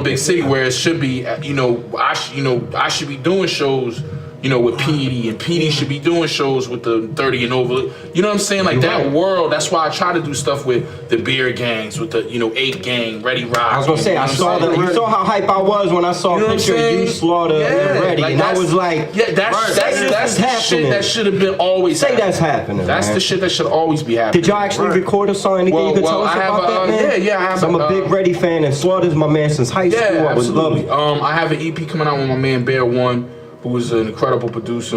big city, where it should be, I should be doing shows, you know, with PD, and PD should be doing shows with the 30 and over. You know what I'm saying? Like that world. That's why I try to do stuff with the beer gangs, with the 8 gang, Ready Rock. I was gonna say, I saw that. You saw how hype I was when I saw a picture of you, Slaughter, and Ready, and I was like, that's the shit that should have been always. Say that's happening. That's the shit that should always be happening. Did y'all actually record a song? Anything you could tell us about that, man? Yeah, I have. I'm a big Ready fan, and Slaughter's my man since high school. Yeah, I would love absolutely. I have an EP coming out with my man Bear One, who is an incredible producer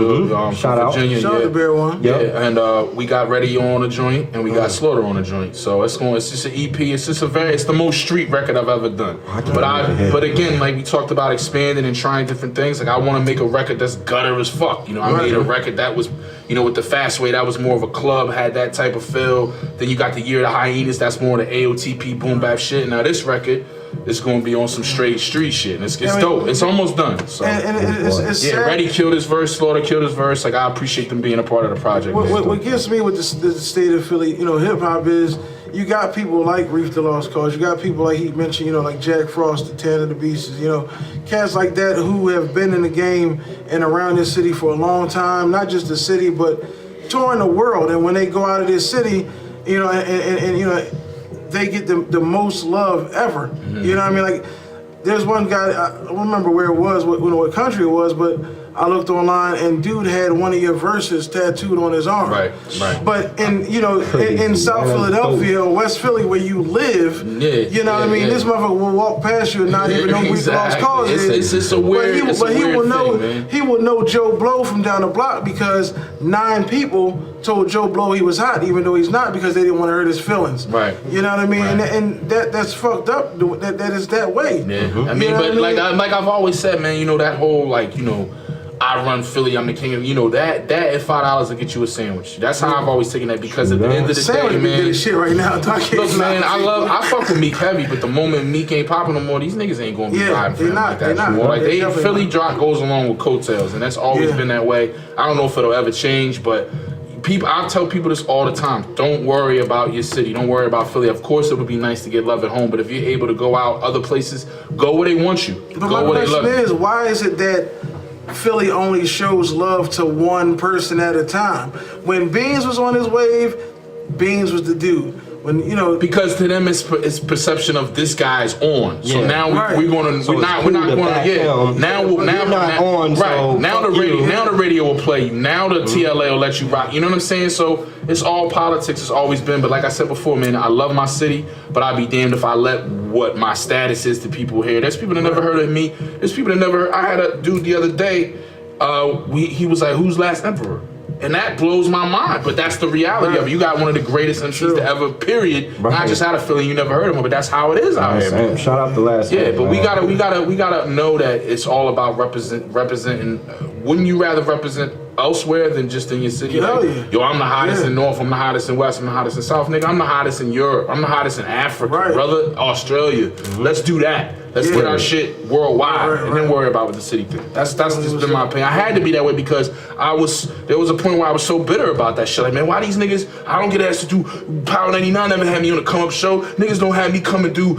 Shout out. from Virginia. Shout out to Bear One. Yeah, and we got Ready on a joint, and we got Slaughter on a joint. So it's just an EP. It's the most street record I've ever done. But again, like we talked about expanding and trying different things. Like I want to make a record that's gutter as fuck. You know, I made a record that was, with the Fast Way, that was more of a club, had that type of feel. Then you got the Year of the Hyenas, that's more the AOTP boom bap shit. Now this record, it's gonna be on some straight street shit, and it's dope. It's almost done. So it's sad. Ready killed his verse, Slaughter killed his verse. Like I appreciate them being a part of the project. What gets me with the state of Philly, hip hop is you got people like Reef The Lost Cauze. You got people like he mentioned, like Jack Frost, the 10 of the Beasts. Cats like that who have been in the game and around this city for a long time. Not just the city, but touring the world. And when they go out of this city, they get the most love ever. Mm-hmm. You know what I mean? Like, there's one guy, I don't remember where it was, what country it was, but I looked online and dude had one of your verses tattooed on his arm. Right. But in South Philadelphia or West Philly where you live, what I mean? This motherfucker will walk past you and not even know who Reef The Lost Cauze is. It's a weird But he will know thing, man. he will know Joe Blow from down the block because 9 people told Joe Blow he was hot, even though he's not, because they didn't want to hurt his feelings. Right. You know what I mean? Right. And that's fucked up. That is that way. Yeah. I mean, but like I've always said, man, that whole I run Philly, I'm the king of, that at $5 will get you a sandwich. That's how I've always taken that, because at the end of the day, man. Good shit right now. Look, man, I fuck with Meek heavy, but the moment Meek ain't popping no more, these niggas ain't gonna be riding for him like that anymore. Like Philly drop goes along with coattails, and that's always been that way. I don't know if it'll ever change, but I tell people this all the time. Don't worry about your city. Don't worry about Philly. Of course, it would be nice to get love at home, but if you're able to go out other places, go where they want you. But go where they love you. my question is, why is it that Philly only shows love to one person at a time? When Beans was on his wave, Beans was the dude. When because to them it's perception of this guy's on. So now we're going to now the radio will play you. Now the TLA will let you rock. You know what I'm saying? So it's all politics. It's always been. But like I said before, man, I love my city, but I'd be damned if I let what my status is to people here. There's people that never heard of me. There's people that never. I had a dude the other day. He was like, "Who's Last Emperor?" And that blows my mind, but that's the reality of it. You got one of the greatest MCs to ever, period. Right. I just had a feeling you never heard of him, but that's how it is out here, man. Shout out the Last. Yeah, but we gotta know that it's all about representing. Wouldn't you rather represent elsewhere than just in your city? Yo, I'm the hottest in North, I'm the hottest in West, I'm the hottest in South, nigga. I'm the hottest in Europe, I'm the hottest in Africa, brother. Australia. Let's do that. Let's get our shit worldwide and then worry about what the city thinks. That's just been my opinion. I had to be that way because there was a point where I was so bitter about that shit. Like, man, why these niggas, I don't get asked to do Power 99, never had me on a come up show. Niggas don't have me come and do,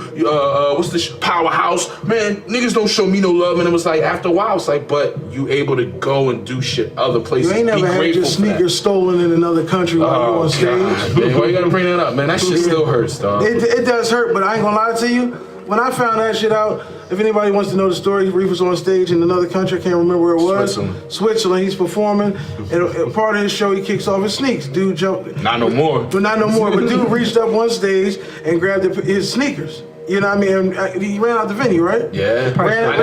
Powerhouse. Man, niggas don't show me no love. And it was like, after a while, it's like, but you able to go and do shit other places. You ain't never had your sneakers stolen in another country while you on stage. God, man, why you gotta bring that up, man? That shit still hurts, dog. It does hurt, but I ain't gonna lie to you. When I found that shit out, if anybody wants to know the story, Reef was on stage in another country, I can't remember where it was. Switzerland, he's performing, and part of his show, he kicks off his sneaks. Dude jumped. Not no more. But not no more. But dude reached up one stage and grabbed his sneakers. You know what I mean? And he ran out the venue, right? Yeah. I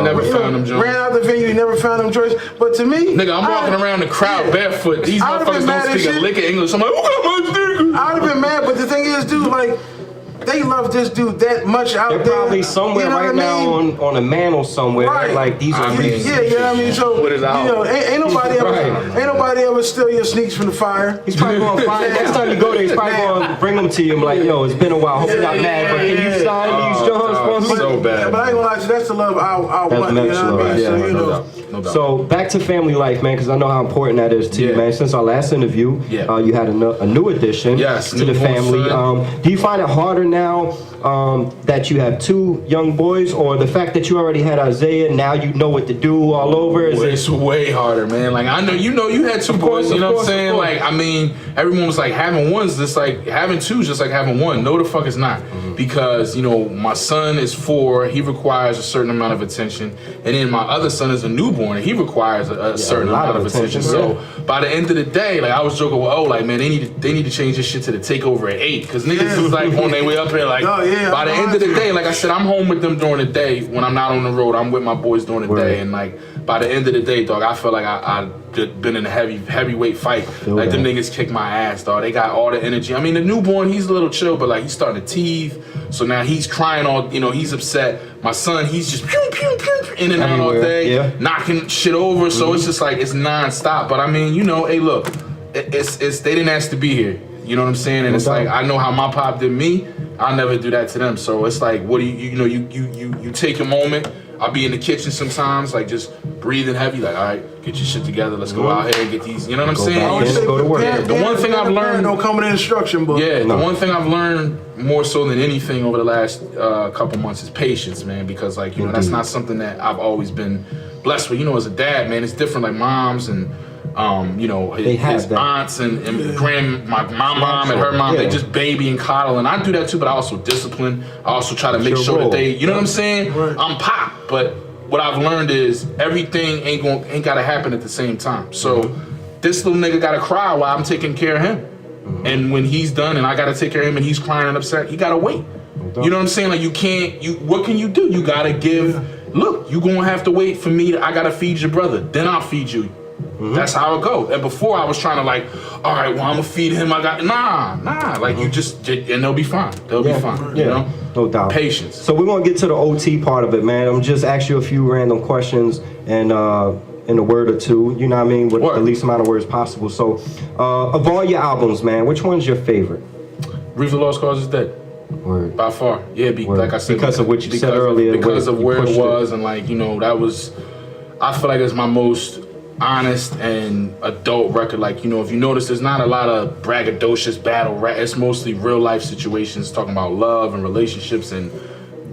never found him joints. Ran out the venue, he never found him joints. But to me, nigga, I'm walking around the crowd barefoot. These motherfuckers don't speak a lick of English. I'm like, who got my sneakers? I'd have been mad, but the thing is, dude, like, they love this dude that much out there. They're probably somewhere now on a mantle somewhere. Right. Like these are you know what I mean? So ain't nobody ever steal your sneaks from the fire. He's probably going to find next time you go there. He's probably going to bring them to you. I'm like, yo, it's been a while. Hope you're not mad, but can you sign these Johns for me? So bad. But I ain't gonna lie to you, that's the love I want. You know what I mean? No doubt. So back to family life, man, because I know how important that is to you, man. Since our last interview, you had a new addition to the family. Do you find it harder now that you have 2 young boys, or the fact that you already had Isaiah, now you know what to do all over? It's way harder, man. Like, I know you had 2 boys, you know what I'm saying? Like, I mean, everyone was like, having one's just like, having 2's just like having 1. No, the fuck it's not. Because, you know, my son is 4, he requires a certain amount of attention. And then my other son is a newborn, and he requires a certain amount of attention. So by the end of the day, like, I was joking with, like, man, they need to change this shit to the takeover at 8. Because niggas was like on their way up here, like, by the end of the day, like I said, I'm home with them during the day. When I'm not on the road, I'm with my boys during the day. And like, by the end of the day, dog, I feel like I've been in a heavyweight fight. Like, them niggas kick my ass, dog. They got all the energy. I mean, the newborn, he's a little chill, but like, he's starting to teeth. So now he's crying all, you know, he's upset. My son, he's just pew, pew, pew, pew, in and out all day, knocking shit over. So it's just like, it's nonstop. But I mean, you know, hey, look, it's they didn't ask to be here. You know what I'm saying? And it's like, I know how my pop did me. I'll never do that to them. So it's like, what do you take a moment. I'll be in the kitchen sometimes, like, just breathing heavy, like, all right, get your shit together, let's go out here and get these, you know what I'm saying? Go to work. The one thing I've learned, don't come in the instruction book. the one thing I've learned more so than anything over the last couple months is patience, man, because, like, you know, that's not something that I've always been blessed with. You know, as a dad, man, it's different, like moms and you know, his aunts and my mom and her mom, they just baby and coddle, and I do that too, but I also discipline. I also try to make sure that they, you know what I'm saying? I'm pop, but what I've learned is everything ain't gotta happen at the same time. So this little nigga gotta cry while I'm taking care of him. And when he's done and I gotta take care of him and he's crying and upset, he gotta wait. You know what I'm saying? Like, what can you do? You gotta give, look, you gonna have to wait for me, I gotta feed your brother, then I'll feed you. That's how it goes. And before I was trying to, like, all right, well, I'm gonna feed him. I got nah. Like, you just, and they'll be fine. They'll be fine. You know, no doubt. Patience. So we're gonna get to the OT part of it, man. I'm just ask you a few random questions and in a word or two. You know what I mean, with the least amount of words possible. So, of all your albums, man, which one's your favorite? Reef The Lost Cauze is dead. Word. By far, like I said, because of what you said earlier, because of where it was, and like, you know, that was, I feel like it's my most honest and adult record. Like, you know, if you notice, there's not a lot of braggadocious battle rap. It's mostly real life situations, talking about love and relationships and,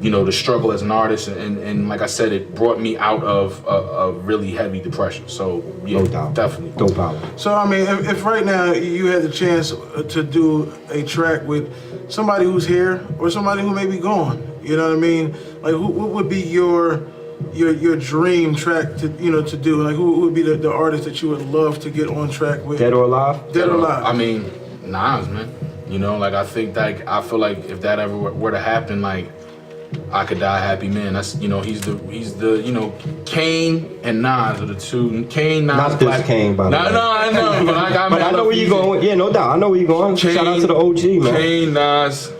you know, the struggle as an artist. And like I said, it brought me out of a really heavy depression. So yeah, no doubt. Definitely. No problem. So I mean, if right now you had the chance to do a track with somebody who's here or somebody who may be gone, you know what I mean? Like, who would be your dream track to, you know, to do? Like, who would be the artist that you would love to get on track with? Dead or alive? Dead or alive. I mean, Nas, man. You know, like, I feel like if that ever were to happen, like, I could die happy, man. That's, you know, he's the you know, Kane and Nas are the two. Kane, Nas, not this Kane, by the way. No, I know, but I know where you're going. Yeah, no doubt. I know where you're going. Kane, shout out to the OG, man. Kane, Nas,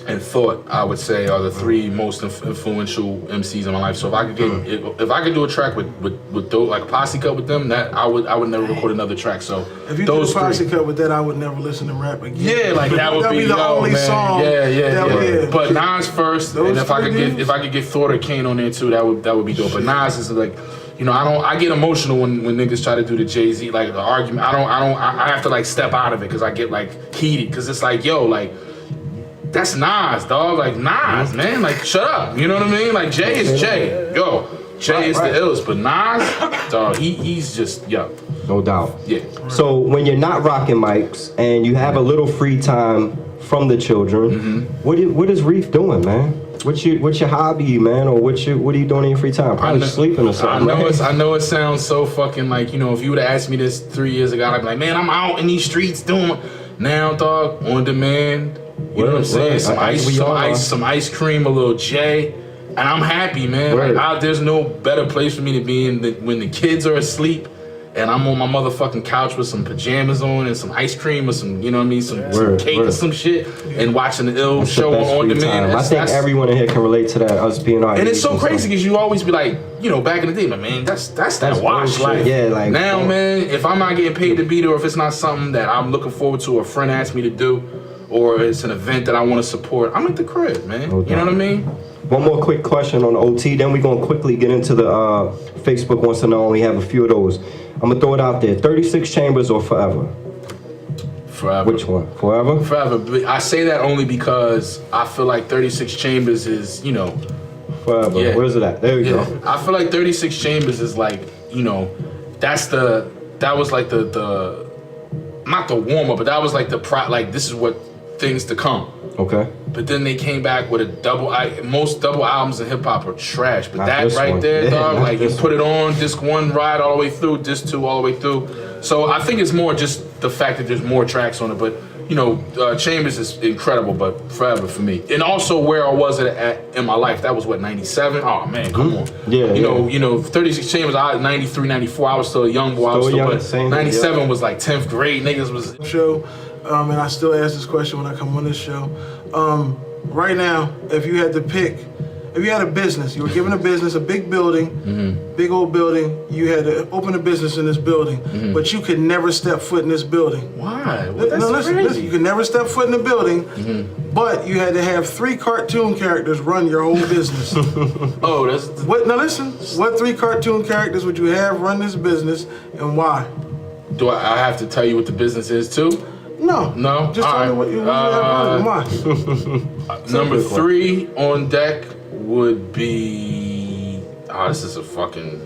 and Thought, I would say, are the 3 most influential MCs in my life. So if I could get, if I could do a track with those, like a posse cut with them, that I would never record another track. So if you those did a posse cut with that, I would never listen to rap again. Yeah, like that would be the only song. Yeah. But Nas first, and if I could get Thought or Kane on there too, that would be dope. But Nas is like, you know, I get emotional when niggas try to do the Jay-Z, like the argument. I have to like step out of it because I get like heated because it's like, yo, like, that's Nas, dog. Like, Nas, man. Like, shut up. You know what I mean? Like, Jay is Jay. Yo, Jay is the illest. But Nas, dog, he's just, yo. No doubt. Yeah. So when you're not rocking mics and you have a little free time from the children, what is Reef doing, man? What's your hobby, man? Or what are you doing in your free time? Probably sleeping or something. I know it sounds so fucking like, you know, if you would have asked me this 3 years ago, I'd be like, man, I'm out in these streets doing. Now, dog, on demand. You know what I'm saying? Some ice cream, a little J, and I'm happy, man. Like, there's no better place for me to be in when the kids are asleep, and I'm on my motherfucking couch with some pajamas on and some ice cream or some, you know what I mean, some cake or some shit, and watching the ill show on demand. I think everyone in here can relate to that, us being artists. And it's so crazy because you always be like, you know, back in the day, man, that's that wash life. Yeah, like now, man, if I'm not getting paid to be there, or if it's not something that I'm looking forward to, or a friend asked me to do, or it's an event that I want to support, I'm at the crib, man. You know what I mean? One more quick question on the OT, then we're going to quickly get into the Facebook wants to know. We have a few of those. I'm going to throw it out there. 36 chambers or forever? Forever. Which one? Forever? Forever. But I say that only because I feel like 36 Chambers is, Forever. Yeah. Where's it at? There you go. I feel like 36 Chambers is like, that was like the not the warm up, but that was like like this is what things to come. Okay. But then they came back with a most double albums in hip hop are trash. But Not that this right one. there, Yeah, dog, not like you this put it on disc 1 ride all the way through, disc 2 all the way through. So I think it's more just the fact that there's more tracks on it. But Chambers is incredible, but Forever for me. And also where I was at in my life, that was what, 97? Oh man, come on. Yeah. 36 Chambers, 93, 94, I was still a young boy. Same, 97 was like 10th grade, niggas was show, and I still ask this question when I come on this show. Right now, if you had to pick, if you had a business, you were given a business, a big building, big old building, you had to open a business in this building, but you could never step foot in this building. Why? Well, that's listen, you could never step foot in the building, but you had to have 3 cartoon characters run your whole business. Oh, that's... Now listen, what 3 cartoon characters would you have run this business and why? Do I have to tell you what the business is too? No. All Just tell me right. what you have running. Why? Number 3 on deck would be... Oh, this is a fucking...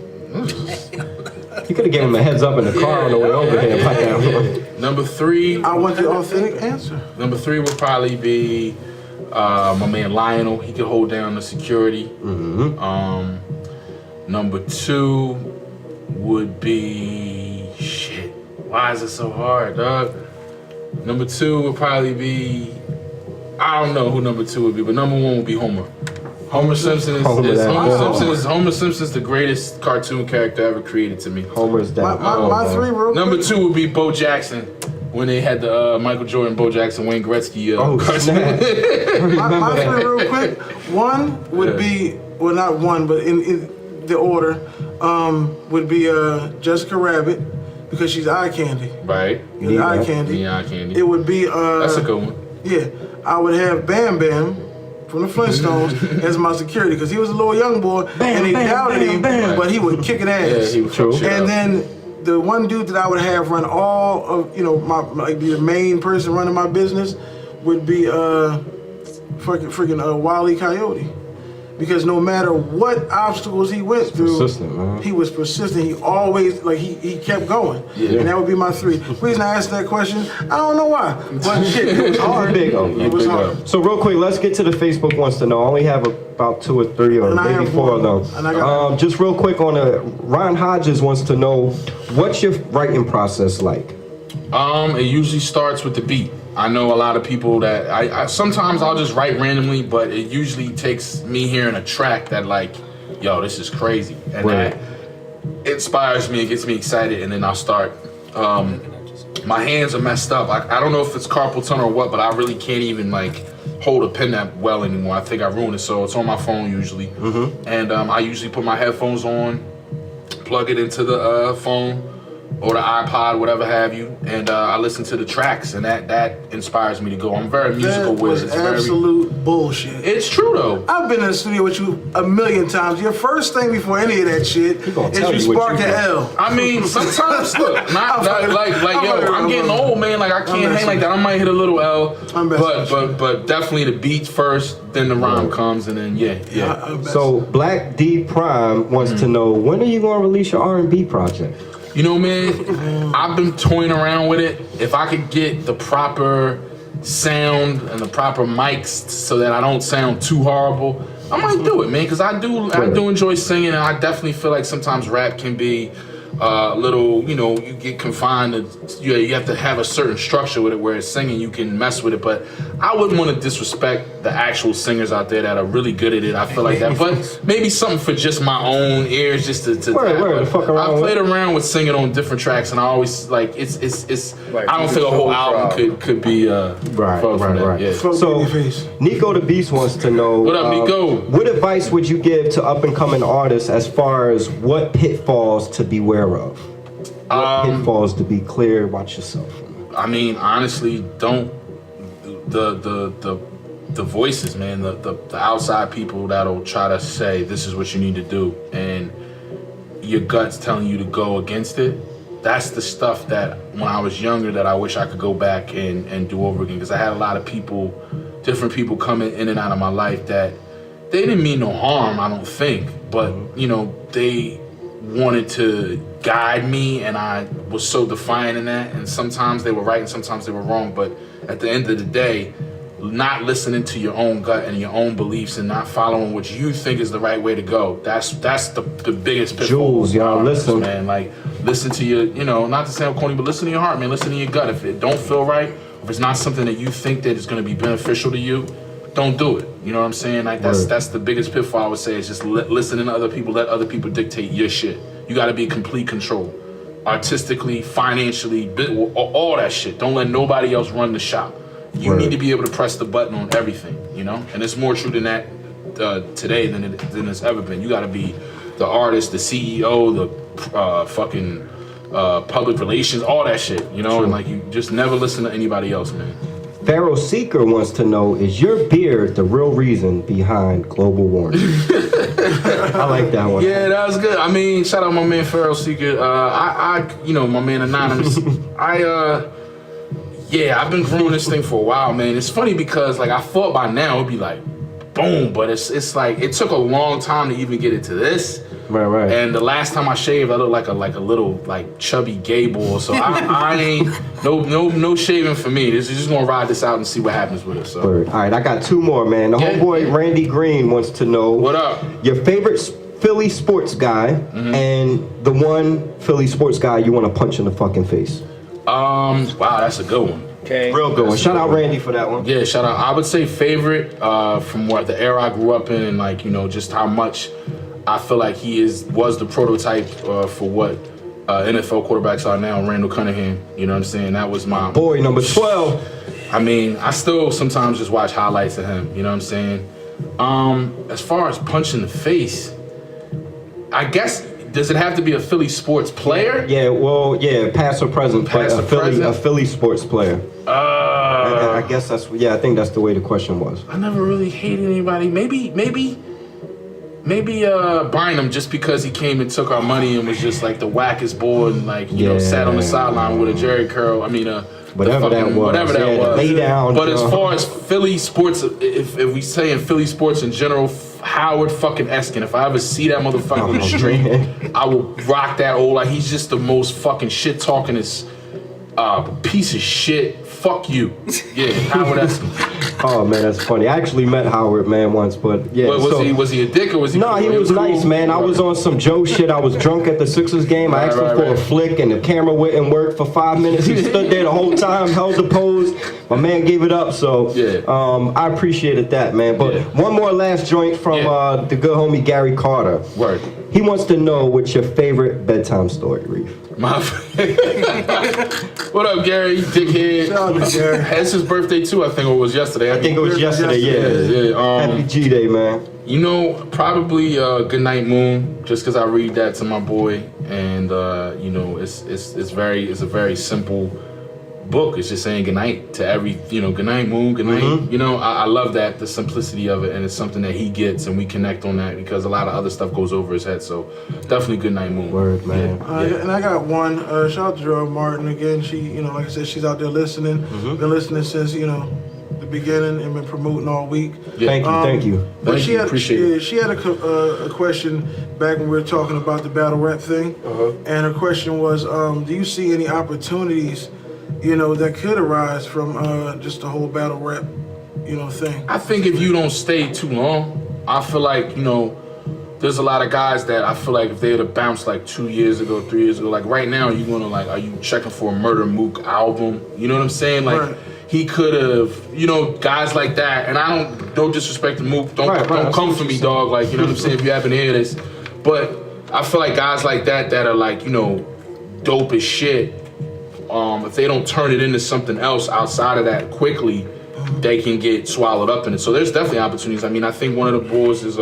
You could have given him a heads up in the car on the way over here. By now. Number 3... I want the authentic answer. Number 3 would probably be my man Lionel. He could hold down the security. Number 2 would be... Shit. Why is it so hard, dog? Number 2 would probably be... I don't know who number 2 would be, but number 1 would be Homer. Homer Simpson is Homer Simpson's the greatest cartoon character ever created to me. Homer's that. My 3 real Number quick. 2 would be Bo Jackson when they had the Michael Jordan, Bo Jackson, Wayne Gretzky cartoon. Snap. My 3 real quick. 1 would be, well not 1, but in the order, would be Jessica Rabbit because she's eye candy. Right. Yeah, eye candy. Yeah, eye candy. It would be That's a good one. Yeah, I would have Bam Bam from the Flintstones as my security because he was a little young boy and they doubted him, but he would kick an ass. Yeah, he would True. fuck shit And up. then the one dude that I would have run all of, be the main person running my business would be freaking Wile E. Coyote. Because no matter what obstacles he went through, Persistent, man. he was persistent. He always, he kept going. Yeah. And that would be my 3. The reason I asked that question, I don't know why. But shit, it was hard. Big O. It was hard. So real quick, let's get to the Facebook wants to know. I only have about 2 or 3 or And I maybe have 4 of one. them. And I got- Just real quick on Ron Hodges wants to know, what's your writing process like? It usually starts with the beat. I know a lot of people that I sometimes I'll just write randomly, but it usually takes me hearing a track that like, yo, this is crazy, and Right. that inspires me, it gets me excited, and then I'll start. My hands are messed up. I don't know if it's carpal tunnel or what, but I really can't even like hold a pen that well anymore. I think I ruined it, so it's on my phone usually, and I usually put my headphones on, plug it into the phone or the iPod, whatever have you, and I listen to the tracks, and that inspires me to go. I'm very musical That with was it. It's very, absolute bullshit. it's true though. I've been in the studio with you a million times. Your first thing before any of that shit gonna is tell you you what spark you an got. L. I mean, sometimes look, not yo, I'm getting old, man. Like I can't hang messing like that. I might hit a little L, I'm messing but definitely the beat first, then the rhyme comes, and then yeah. So Black D Prime wants to know, when are you going to release your R&B project? You know, man, I've been toying around with it. If I could get the proper sound and the proper mics so that I don't sound too horrible, I might do it, man. Because I do enjoy singing, and I definitely feel like sometimes rap can be a little, you get confined to, you have to have a certain structure with it, whereas singing, you can mess with it. But I wouldn't want to disrespect the actual singers out there that are really good at it. I feel like that. But maybe something for just my own ears, just to fuck around I with. played around with singing on different tracks, and I always like it's. I don't think a whole album could be Right. Yeah. So Nico the Beast wants to know, What up, Nico? what advice would you give to up and coming artists as far as what pitfalls to beware of? What pitfalls to be clear? Watch yourself. I mean, honestly, don't the voices, man, the outside people that'll try to say this is what you need to do, and your gut's telling you to go against it. that's the stuff that when I was younger that I wish I could go back and do over again, because I had a lot of people, different people coming in and out of my life that they didn't mean no harm, I don't think, but you know, they wanted to guide me, and I was so defiant in that, and sometimes they were right and sometimes they were wrong, but at the end of the day, not listening to your own gut and your own beliefs and not following what you think is the right way to go, that's the biggest pitfall. Jules, y'all listen, man. Like, listen to your, you know, not to sound corny, but listen to your heart, man. Listen to your gut. If it don't feel right, if it's not something that you think that is going to be beneficial to you, don't do it. You know what I'm saying? Like, that's the biggest pitfall I would say, is just listening to other people, let other people dictate your shit. You got to be in complete control, artistically, financially, all that shit. Don't let nobody else run the shop. You need to be able to press the button on everything, you know? And it's more true than that today than it's ever been. You got to be the artist, the CEO, the fucking public relations, all that shit, you know? True. And like, you just never listen to anybody else, man. Pharaoh Seeker wants to know, is your beard the real reason behind global warming? I like that one. Yeah, that was good. I mean, shout out my man Pharaoh Seeker. I you know, my man Anonymous. Yeah, I've been growing this thing for a while, man. It's funny because like I thought by now it'd be like boom, but it's like it took a long time to even get it to this. Right. And the last time I shaved, I looked like a little like chubby gay boy. So I ain't no shaving for me. This is just gonna ride this out and see what happens with it. So. All right, I got two more, man. The homeboy Randy Green wants to know what up. Your favorite Philly sports guy and the one Philly sports guy you want to punch in the fucking face. Wow, that's a good one. Okay. Real good one. Shout out Randy for that one. Yeah, shout out. I would say favorite from what the era I grew up in, and like, you know, just how much I feel like he was the prototype for what NFL quarterbacks are now. Randall Cunningham. You know what I'm saying? That was my boy, number 12. I mean, I still sometimes just watch highlights of him. You know what I'm saying? As far as punching the face, I guess. Does it have to be a Philly sports player? Yeah, well, past or present, a Philly sports player. I guess I think that's the way the question was. I never really hated anybody. Maybe Bynum, just because he came and took our money and was just like the wackest boy and like, you know, sat on the sideline with a Jerry curl. I mean, whatever that was. Lay down. But as far as Philly sports, if we say in Philly sports in general, Howard fucking Eskin. If I ever see that motherfucker on the street, I will rock that old. Like, he's just the most fucking shit talking piece of shit. Fuck you. Yeah, Howard Eskin. Oh man, that's funny. I actually met Howard, man, once, but yeah. Was he a dick or was he? No, he was nice, man. I was on some Joe shit. I was drunk at the Sixers game. I asked him for a flick, and the camera wouldn't work for 5 minutes. He stood there the whole time, held the pose. My man gave it up, so I appreciated that, man. But one more last joint from the good homie Gary Carter. Word. He wants to know what's your favorite bedtime story, Reef. What up, Gary? You dickhead. Shout out to Gary. It's his birthday too, I think it was yesterday. I think it was yesterday, yeah. Happy G-Day, man. You know, probably Goodnight Moon, just because I read that to my boy, and you know, it's a very simple book. It's just saying goodnight to every, you know, goodnight moon, goodnight. You know, I love that, the simplicity of it, and it's something that he gets, and we connect on that because a lot of other stuff goes over his head. So definitely goodnight moon. Word, man. And I got one. Shout out to Gerald Martin again. She, you know, like I said, she's out there listening. Been listening since, you know, the beginning and been promoting all week. Yeah. Thank you. But she had a question back when we were talking about the battle rap thing, and her question was, do you see any opportunities, you know, that could arise from just the whole battle rap, you know, thing? I think if you don't stay too long, I feel like, you know, there's a lot of guys that I feel like if they would have bounced like 2 years ago, 3 years ago, like right now, you gonna like, are you checking for a Murder Mook album? You know what I'm saying? Like, he could have, you know, guys like that. And I don't disrespect the Mook. Don't come for me, dog. Like, you know what I'm saying? If you happen to hear this, but I feel like guys like that are like, you know, dope as shit. If they don't turn it into something else outside of that quickly, they can get swallowed up in it. So there's definitely opportunities. I mean, I think one of the boys is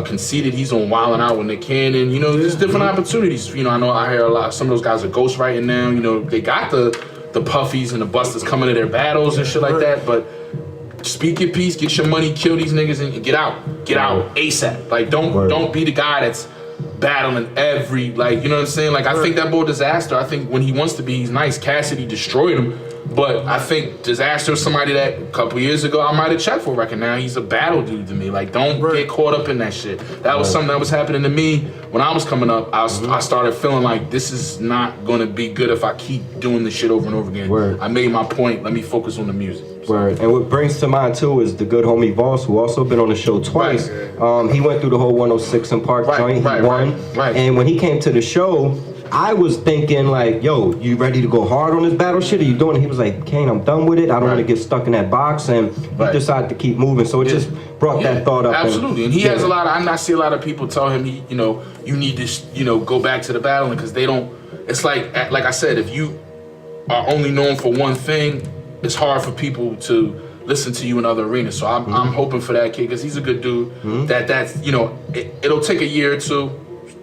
Conceited. He's on Wildin' Out with Nick Cannon. You know, there's different opportunities. You know, I hear a lot. Some of those guys are ghostwriting now. You know, they got the Puffies and the Busters coming to their battles and shit like that. But speak your piece, get your money, kill these niggas, and get out ASAP. Like, don't be the guy that's battling every, like, you know what I'm saying? Like, I think that boy Disaster, I think when he wants to be, he's nice. Cassidy destroyed him. But I think Disaster is somebody that a couple years ago I might have checked for a record. Now he's a battle dude to me. Like, don't get caught up in that shit. That was something that was happening to me when I was coming up. I started feeling like this is not going to be good if I keep doing this shit over and over again. I made my point. Let me focus on the music. Word. And what brings to mind too is the good homie Voss, who also been on the show twice. He went through the whole 106 and Park joint. He won. And when he came to the show, I was thinking like, yo, you ready to go hard on this battle shit? Are you doing it? He was like, Kane, I'm done with it. I don't want to get stuck in that box. And he decided to keep moving. So it just brought that thought up. Absolutely. And he has a lot of, I see a lot of people tell him, you know, you need to, you know, go back to the battling because they don't, it's like I said, if you are only known for one thing, it's hard for people to listen to you in other arenas. So I'm hoping for that kid because he's a good dude. That's, you know, it'll take a year or two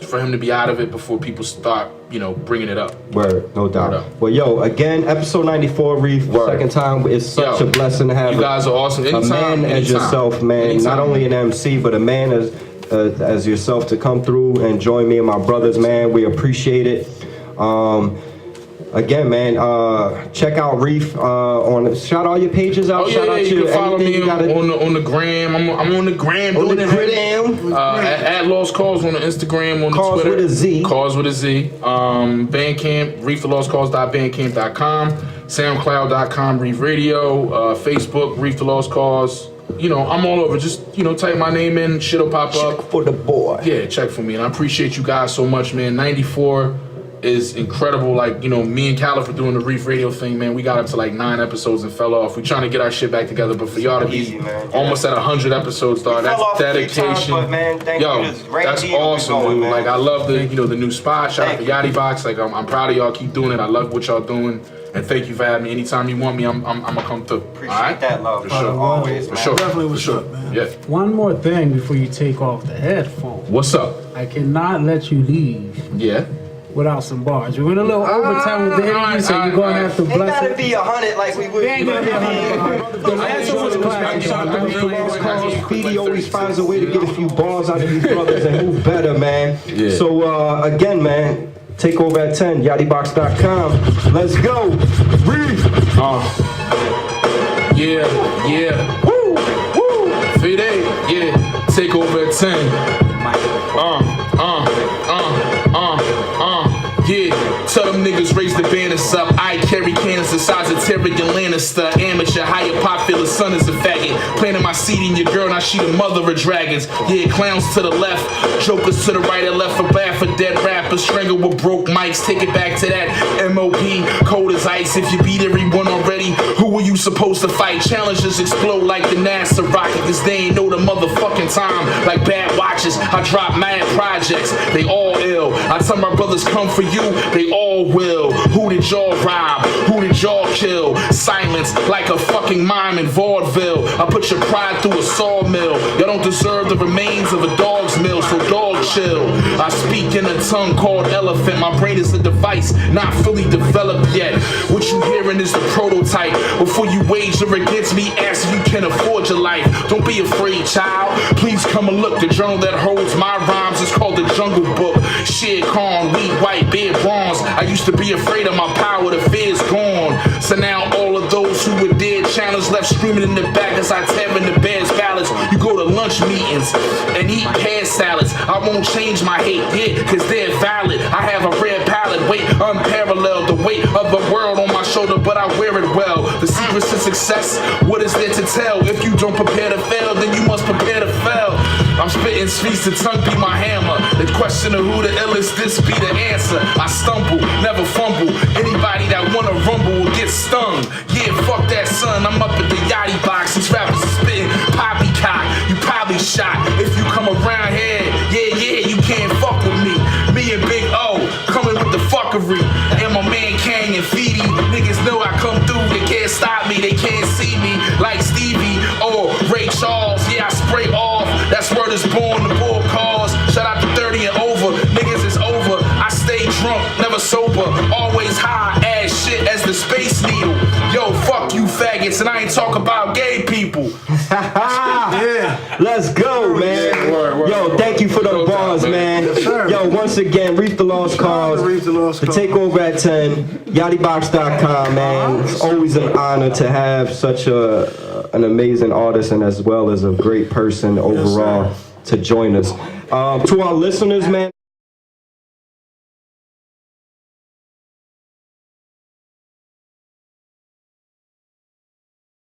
for him to be out of it before people start, you know, bringing it up. Word, no doubt. Well, yo, again, episode 94, Reef, second time. It's such a blessing to have you guys are awesome. A man as yourself, man. Not only an MC, but a man as yourself to come through and join me and my brothers, man. We appreciate it. Again, man, check out Reef shout all your pages out. Shout out you your can follow me on the gram. I'm on the gram doing it. At Lost Cauze on the Instagram, on the Cauze Twitter. with a Z. Cauze with a Z. Bandcamp, reefthelostcauze.bandcamp.com, SoundCloud.com, Reef Radio, Facebook, Reef The Lost Cauze. You know, I'm all over. Just, you know, type my name in, shit'll pop up. Check for the boy. Yeah, check for me. And I appreciate you guys so much, man. 94 is incredible. Like, you know, me and Caliph are doing the Reef Radio thing, man. We got up to like 9 episodes and fell off. We're trying to get our shit back together, but for y'all to be almost at 100 episodes, dog, that's dedication. But man, that's awesome, dude. Like, I love the, you know, the new spot. Shout out to YadiBox. Like, I'm proud of y'all. Keep doing it. I love what y'all doing. And thank you for having me. Anytime you want me, I'm gonna come through. Appreciate that love. For sure. Always, for man. sure. Definitely for what's sure. up, man. Yeah. One more thing before you take off the headphones. What's up? I cannot let you leave Yeah. without some bars. We're in a little overtime with the interview, so you're gonna have to Ain't bless gotta it. be 100 like we would. Ain't gotta be 100. The last one was classic. Speedy always finds a way to get a few bars out of these brothers and move better, man. Yeah. So again, man, TakeOverAt10, YadiBox.com. Let's go. Reef. Yeah. Woo. Fide. Yeah. TakeOverAt10. Yeah, tell them niggas raise the banners up. I carry cannons the size of Tyrion Lannister. Amateur, higher popular son is a faggot. Planting my seed in your girl, now she the mother of dragons. Yeah, clowns to the left, jokers to the right and left for bad for dead rappers. Strangle with broke mics, take it back to that MOP. Cold as ice, if you beat everyone already, who were you supposed to fight? Challenges explode like the NASA rocket, cause they ain't know the motherfucking time. Like bad watches, I drop mad projects, they all ill. I tell my brothers come for you, they all will. Who did y'all rob? Who did y'all kill? Silence like a fucking mime in vaudeville. I put your pride through a sawmill. Y'all don't deserve the remains of a dog's meal, so dog chill. I speak in a tongue called elephant. My brain is a device not fully developed yet. What you hearing is the prototype. Before you wager against me, ask if you can afford your life. Don't be afraid, child. Please come and look. The journal that holds my rhymes is called the Jungle Book. Shit, corn, wheat, white, beard, bronze. I used to be afraid of my power, the fear's gone. So now all of those who were dead challenged left screaming in the back as I tear in the bear's ballads. You go to lunch meetings and eat pear salads. I won't change my hate, yeah, cause they're valid. I have a rare palette, weight unparalleled. The weight of the world on my shoulder, but I wear it well. The secrets to success, what is there to tell? If you don't prepare to fail, then you must prepare to fail. I'm spitting streets, the tongue be my hammer. The question of who the illest, this be the answer. I stumble, never fumble. Anybody that wanna rumble will get stung. Yeah, fuck that son, I'm up at the YadiBox. These rappers are spitting poppycock. You probably shot if you come around here. Yeah, you can't fuck with me. Me and Big O coming with the fuckery. And my man Kane and Feedy, niggas know I come through. They can't stop me, they can't see me like Stevie or Ray Charles. Yeah, I spray off. That's word is born, the bull cause. Shout out to 30 and over, niggas is over. I stay drunk, never sober, always high as shit as the Space Needle. Yo, fuck you faggots, and I ain't talking about gay people. Yeah. Let's go, man. Word. Yo, thank you for the Go bars, down, man. Yes, sir. Yo, once again, Reef The Lost Cauze. Reef The Lost The Cauze. TakeOverAt10, YadiBox.com, man. It's always an honor to have such an amazing artist and as well as a great person overall to join us. To our listeners, man.